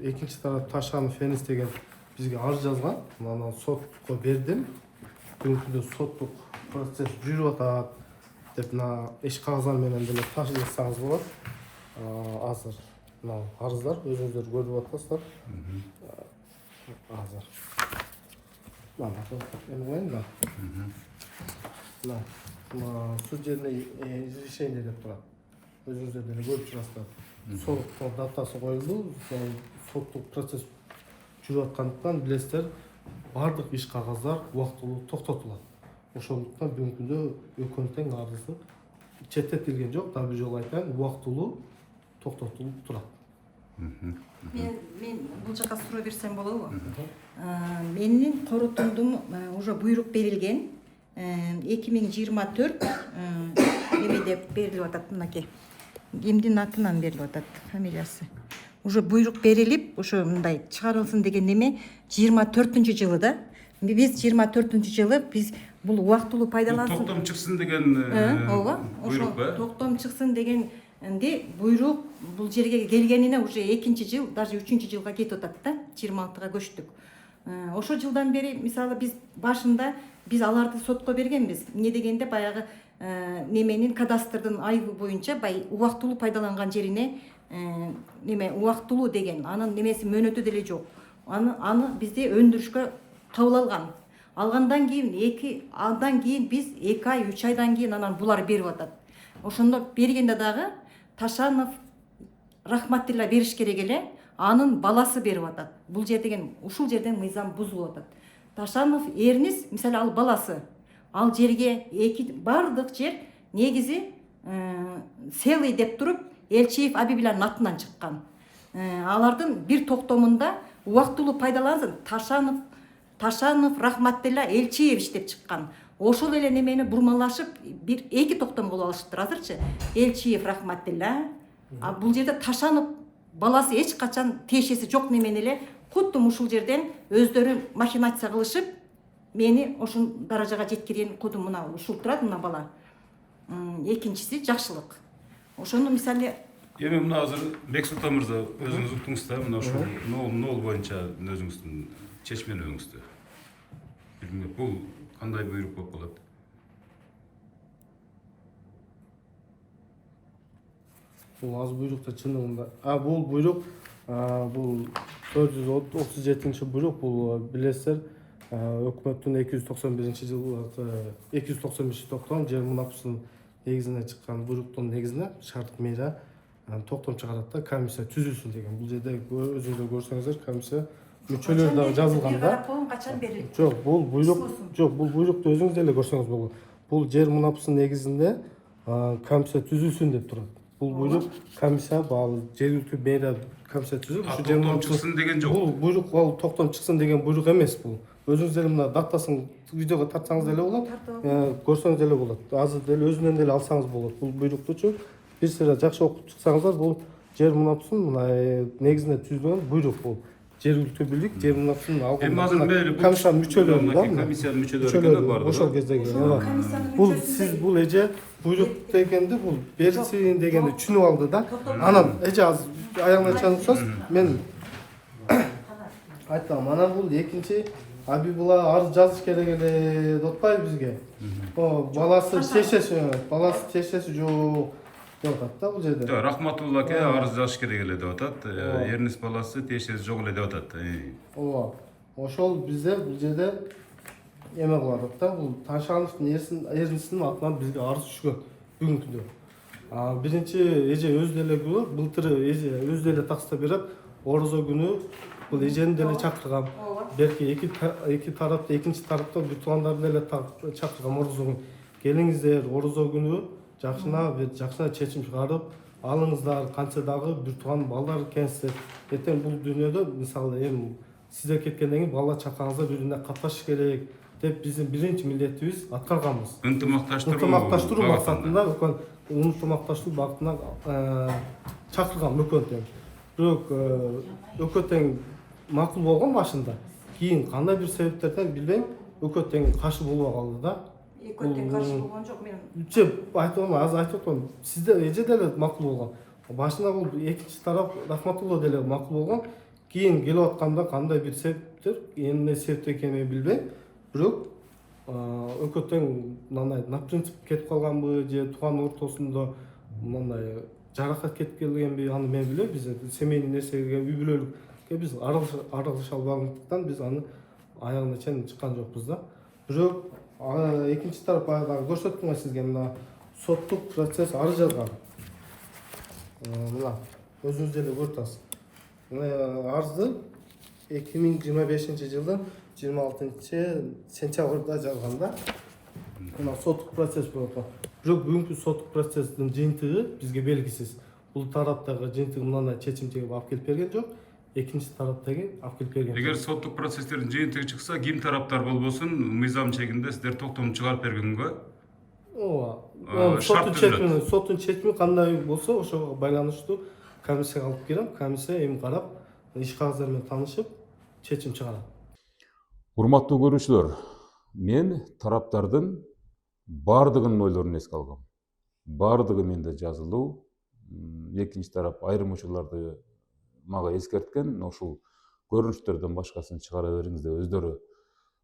экинчи тарап Ташанов Фернис деген бизге арыз жазган. Анан сотко бердим. Бүгүнкү күндө соттук процесс жүрүп атат деп иш кагаздар менен деле ташыйсаңыз болот. Азыр мына арыздар өзүңүздөр көрүп атасыздар. Азыр. Мына коеюн да. Мына судебный решение деп турат. Өзүңүздөр деле көрүп турасыздар. Соттун датасы коюлду. Соттук процесс жүрүп аткандыктан билесиздер, баардык иш кагаздар убактылуу токтотулат. Ошондуктан бүгүнкү күндө экөө тең арызы четтетилген жок, дагы бир жолу айтайын, убактылуу токтотулуп турат. Мен бул жака суроо берсем болобу? Менин корутундум уже буйрук берилген 2024 эме деп берилип атат, мынакей. Кимдин атынан берилип атат, фамилиясы. Уже буйрук берилип, ошо мындай чыгарылсын деген неме 24-жылы да. Биз 24-жылы биз бул убактылуу пайдалансын. Токтом чыксын деген ооба, ошо токтом чыксын дегенде буйрук бул жерге келгенине уже 2-жыл, даже 3-жылга кетип атат да. 26-га көчтүк. Ошо жылдан бери мисалы биз башында биз аларды сотко бергенбиз. Эмне дегенде баягы неменин кадастрдын айыбы боюнча бай убактылуу пайдаланган жерине неме убактылуу деген анын немеси мөөнөтү деле жок. Аны бизде өндүрүшкө кабыл алган. Алгандан кийин андан кийин биз 2 ай 3 айдан кийин анан булар берип атат. Ошондо бергенде дагы Ташанов Рахматтилла бериш керек эле, анын баласы берип атат. Бул жер деген ушул жерден мыйзам бузулуп атат. Ташанов Эрнис, мисалы ал баласы, ал жерге бардык жер негизи селый деп туруп Элчиев Абибиланын атынан чыккан. Алардын бир токтомунда убактылуу пайдалансын Ташанов Рахматтилла Элчиевич деп чыккан. Ошол эле немени бурмалашып бир эки токтом болуп алышыптыр азырчы. Элчиев Рахматтилла. Бул жерде Ташанов баласы эч качан тиешеси жок немени эле кудду ушул жерден өздөрү махинация кылышып мени ошол даражага жеткирген куду мына ушул турат мына бала. Экинчиси жакшылык. Ошону мисалы эми мына азыр Бексултан мырза өзүңүз уктуңуз да, мына ушул нол боюнча өзүңүздүн чечмелөөңүздү. Бул кандай буйрук болуп калат? Бул аз буйрукта чындыгында. Бул буйрук бул 437 буйрук бул билесиздер өкмөттүн 291-жылы 295 токтом жер мунапысынын негизине чыккан буйруктун негизине шарттык мээра токтом чыгарат да, комиссия түзүлсүн деген. Бул жерде өзүңүздөр көрсөңүздөр комиссия мүчөлөрү дагы жазылган да. Качан берилди? Жок, бул буйрукту өзүңүз деле көрсөңүз болот. Бул жер мунапысынын негизинде комиссия түзүлсүн деп турат. Бул буйрук комиссия баалы жергиликтүү мээра комиссия түзүп ушу жер Токтом чыксын деген жок. Бул буйрук токтом чыксын деген буйрук эмес бул. Өзүңүз деле мына датасын видеого тартсаңыз деле болот, көрсөңүз деле болот. Азыр деле өзүнөн деле алсаңыз болот. Бул буйруктучу бир сыйра жакшы окуп чыксаңыздар, бул жер мунапысын мына негизине түзүлгөн буйрук бул. Жергиликтүү бийлик жер мунапысын алган. Эми азыр мээли комиссия мүчөлөрү да. комиссиянын мүчөлөрү бар. Ошол кездеги. Бул сиз бул эже буйрук дегенди бул берсин дегенди түшүнүп алды да. Анан эже азыр аягына чыгсаңыз мен айтам. Анан бул экинчи Абибула арыз жазыш керек эле деп атпайбы бизге? Баласы чечеси жок деп атат да бул жерде. Рахматулла аке арыз жазыш керек эле деп атат. Эрнис баласы тиешеси жок эле деп атат. Ооба. Ошол бизде бул жерде эме кылып атат да. Бул Ташановдун Эрнистин атынан бизге арыз түшкөн бүгүнкү күндө. Биринчи эже өзү деле күнү былтыр эже өзү деле такста берип, орозо күнү бул эжени деле чакырган. Берки эки тарапта, экинчи тарапта бүт туугандарды деле чакырган орозо күнү. Келиңиздер орозо күнү жакшына чечим чыгарып, алыңыздар канча дагы бир тууган балдар экенсиздер. Эртең бул дүйнөдө мисалы эми сиздер кеткенден кийин бала чакаңыздар бирине катнашыш керек деп биздин биринчи милдетибиз аткарганбыз. Ынтымакташтыруу максатында ынтымакташтыруу багытына чакырган өкмөттөн. Бирок өкмөттөн макул болгон башында. Кийин кандай бир себептерден билбейм, өкмөттөн каршы болбой калды да. Өкмөттөн каршы болгон жок, мен азыр айтып атам. Сизде эже деле макул болгон. Башында бул экинчи тарап Рахматулла деле макул болгон. Кийин келип атканда кандай бир себептер, эмне себеп экенин билбейм. Бирок өкмөттөн мындай на принцип кетип калганбы же тууган ортосунда мындай жаракат кетип келгенби, аны мен билбейм. Биз семейный нерсеге үй бүлөлүккө биз аралаша албагандыктан биз аны аягына чейин чыккан жокпуз да. Бирок экинчи тарап баягы көрсөттүм сизге, мына соттук процесс арыз жазган. Мына өзүңүз деле көрүп атасыз. Арызды 2025-жылдын 26-сентябрда жазган да. Мына соттук процесс болуп атат. Бирок бүгүнкү соттук процесстин жыйынтыгы бизге белгисиз. Бул тараптагы жыйынтыгы мындай чечим алып келип берген жок. Экинчи тараптагы алып келип берген. Эгер соттук процесстердин жыйынтыгы чыкса, ким тараптар болбосун, мыйзам чегинде сиздер токтом чыгарып бергенге ооба. Соттун чечими кандай болсо ошого байланыштуу комиссияга алып келем. Комиссия эми карап, иш кагаздар менен таанышып, чечим чыгарат. Урматтуу көрүүчүлөр, мен тараптардын бардыгынын ойлорун эске алгам. Бардыгы менде жазылуу. Экинчи тарап айрым учурларды мага эскерткен, ушул көрүнүштөрдөн башкасын чыгара бериңиз деп өздөрү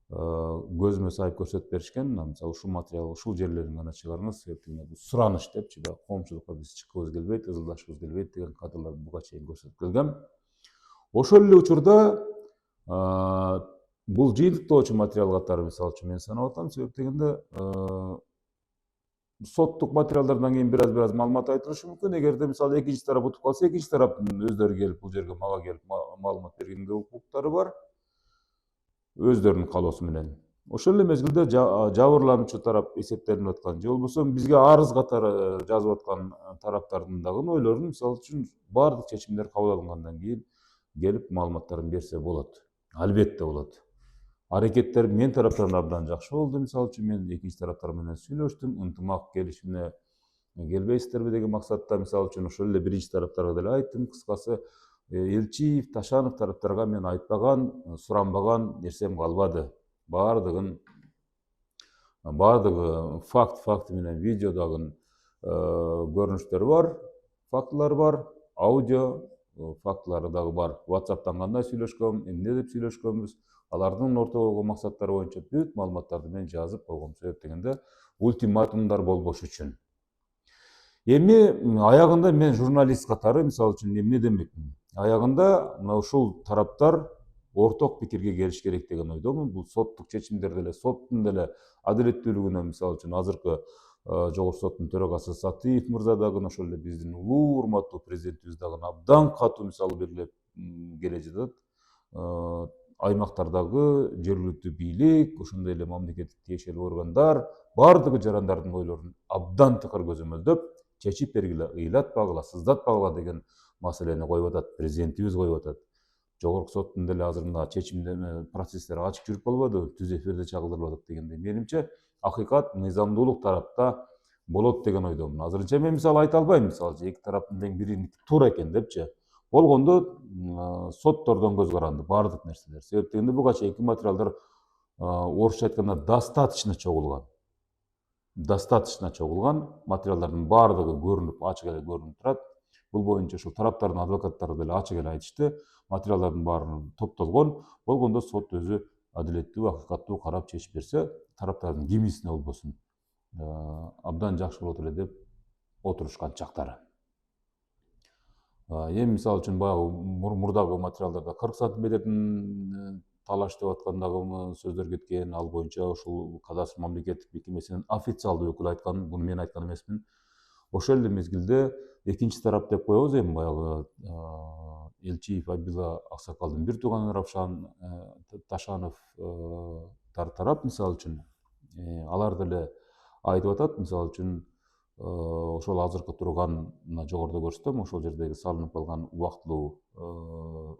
көзүмө сайып көрсөтүп беришкен. Мисалы ушул материал, ушул жерлерин гана чыгарыңыз, сураныш депчи, коомчулукка биз чыккыбыз келбейт, ызылдашыбыз келбейт деген кадрларды буга чейин көрсөтүп келгем. Ошол эле учурда бул жыйынтыктоочу материал катары мисалы үчүн мен санап атам, себеп дегенде соттук материалдардан кийин бир аз маалымат айтылышы мүмкүн. Эгерде мисалы экинчи тарап утуп калса, экинчи тараптын өздөрү келип бул жерге мага келип маалымат бергенге укуктары бар, өздөрүнүн каалоосу менен. Ошол эле мезгилде жабырлануучу тарап эсептелинип аткан же болбосо бизге арыз катары жазып аткан тараптардын дагы ойлорун мисалы үчүн баардык чечимдер кабыл алынгандан кийин келип маалыматтарын берсе болот. Албетте болот. Аракеттер мен тараптан абдан жакшы болду. Мисалы үчүн мен экинчи тараптар менен сүйлөштүм, ынтымак келишимине келбейсиздерби деген максатта. Мисалы үчүн ошол эле биринчи тараптарга деле айттым. Кыскасы Элчиев, Ташанов тараптарга мен айтпаган, суранбаган нерсем калбады. Бардыгы факт менен видео дагы көрүнүштөр бар, фактылар бар, аудио фактылары дагы бар. WhatsApp'тан кандай сүйлөшкөн, эмне деп сүйлөшкөнбүз, алардын ортого койгон максаттары боюнча бүт маалыматтарды мен жазып койгом. Себеп дегенде ультиматумдар болбош үчүн. Эми аягында мен журналист катары мисалы үчүн эмне демекмин? аягында мына ушул тараптар орток пикирге келиш керек деген ойдомун. Бул соттук чечимдерде эле, соттун деле адилеттүүлүгүнө, мисалы үчүн азыркы жогорку соттун төрагасы Сатыев мырза дагы ошол эле биздин улуу урматтуу президентибиз дагы абдан катуу мисал белгилеп келе жатат. Аймактардагы жергиликтүү бийлик, ошондой эле мамлекеттик тиешелүү органдар баардыгы жарандардын ойлорун абдан тыкыр көзөмөлдөп чечип бергиле, ыйлатпагыла, сыздатпагыла деген маселени коюп атат, президентибиз коюп атат. Жогорку соттун деле азыр мына чечимдер процесстери ачык жүрүп калбадыбы, түз эфирде чагылдырылып атат дегендей. Менимче акыйкат мыйзамдуулук тарапта болот деген ойдомун. Азырынча мен мисалы айта албайм, мисалы эки тараптын тең бириники туура экен депчи. Болгондо соттордон көз каранды баардык нерселер. Себеп дегенде буга чейинки материалдар орусча айтканда достаточно чогулган. Достаточно чогулган материалдардын баардыгы көрүнүп, ачык эле көрүнүп турат. Бул боюнча ушул тараптардын адвокаттары деле ачык эле айтышты. Материалдардын баары топтолгон. Болгондо сот өзү адилеттүү, акыйкаттуу карап чечип берсе, тараптардын кимисине болбосун абдан жакшы болот эле деп отурушкан чактары. Эми мисалы үчүн баягы мурдагы материалдарда 40 сантиметрдин талаш деп аткандагы сөздөр кеткен. Ал боюнча ушул кадастр мамлекеттик мекемесинин официалдуу өкүлү айткан, буну мен айткан эмесмин. Ошол эле мезгилде экинчи тарап деп коебуз эми баягы Элчиев Абила Аксакалдын бир тууганы Равшан Ташанов тарап мисалы үчүн алар деле айтып атат, мисалы үчүн ошол азыркы турган мына жогоруда көрсөтөм, ошол жердеги салынып калган убактылуу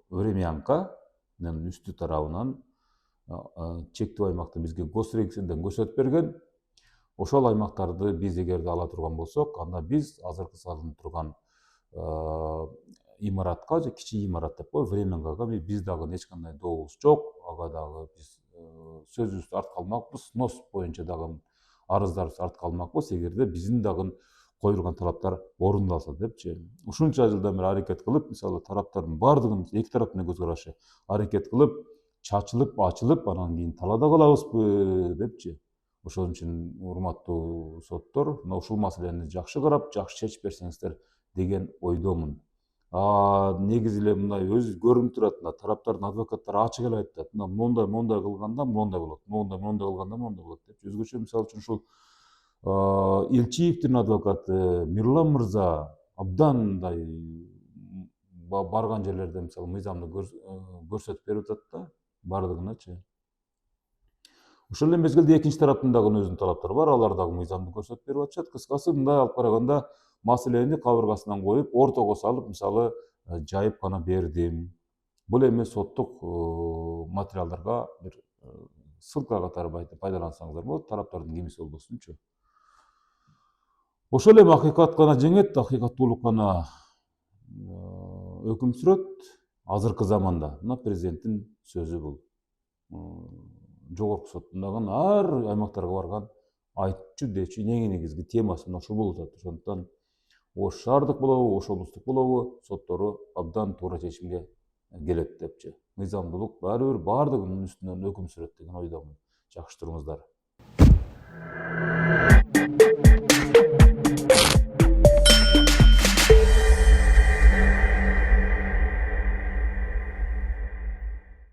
времянканын үстү тарабынан чектүү аймакты бизге госрегистрден көрсөтүп берген. Ошол аймактарды биз эгерде ала турган болсок, анда биз азыркы салынып турган имаратка, же кичи имарат деп коебуз, времянкага биз дагы эч кандай добубуз жок. Ага дагы биз сөзүбүздү артка алмакпыз, снос боюнча дагы арыздарыбызды артка алмакпыз, эгерде биздин дагы коюлган талаптар орундалса депчи. Ушунча жылдан бери аракет кылып, мисалы тараптардын баардыгын эки тараптын көз карашы аракет кылып, чачылып, ачылып, анан кийин талаада калабызбы депчи. Ошон үчүн урматтуу соттор, мына ушул маселени жакшы карап, жакшы чечип берсеңиздер деген ойдомун. Негизи эле мындай өзү көрүнүп турат, мына тараптардын адвокаттары ачык эле айтат. Мына мондай кылганда мондай болот, мондай кылганда мондай болот деп. Өзгөчө мисалы үчүн ушул Элчиевдин адвокаты Мирлан мырза абдан мындай барган жерлерде мисалы мыйзамды көрсөтүп берип атат да, баардыгыначы. Ошол эле мезгилде экинчи тараптын дагы өзүнүн талаптары бар, алар дагы мыйзамды көрсөтүп берип атышат. Кыскасы мындай алып караганда маселени кабыргасынан коюп, ортого салып, мисалы жайып гана бердим. Бул эми соттук материалдарга бир ссылка катары пайдалансаңыздар болот, тараптардын кимиси болбосунчу. Ошол эми акыйкат гана жеңет, акыйкаттуулук гана өкүм сүрөт азыркы заманда. Мына президенттин сөзү бул. Жогорку соттун дагы ар аймактарга барган айтчу, дечү, негизги темасы ушул болуп атат. Ошондуктан ош шаардык болобу, ош облустук болобу, соттору абдан туура чечимге келет депчи. Мыйзамдуулук баары бир баардыгынын үстүнөн өкүм сүрөт деген ойдомун. Жакшы туруңуздар.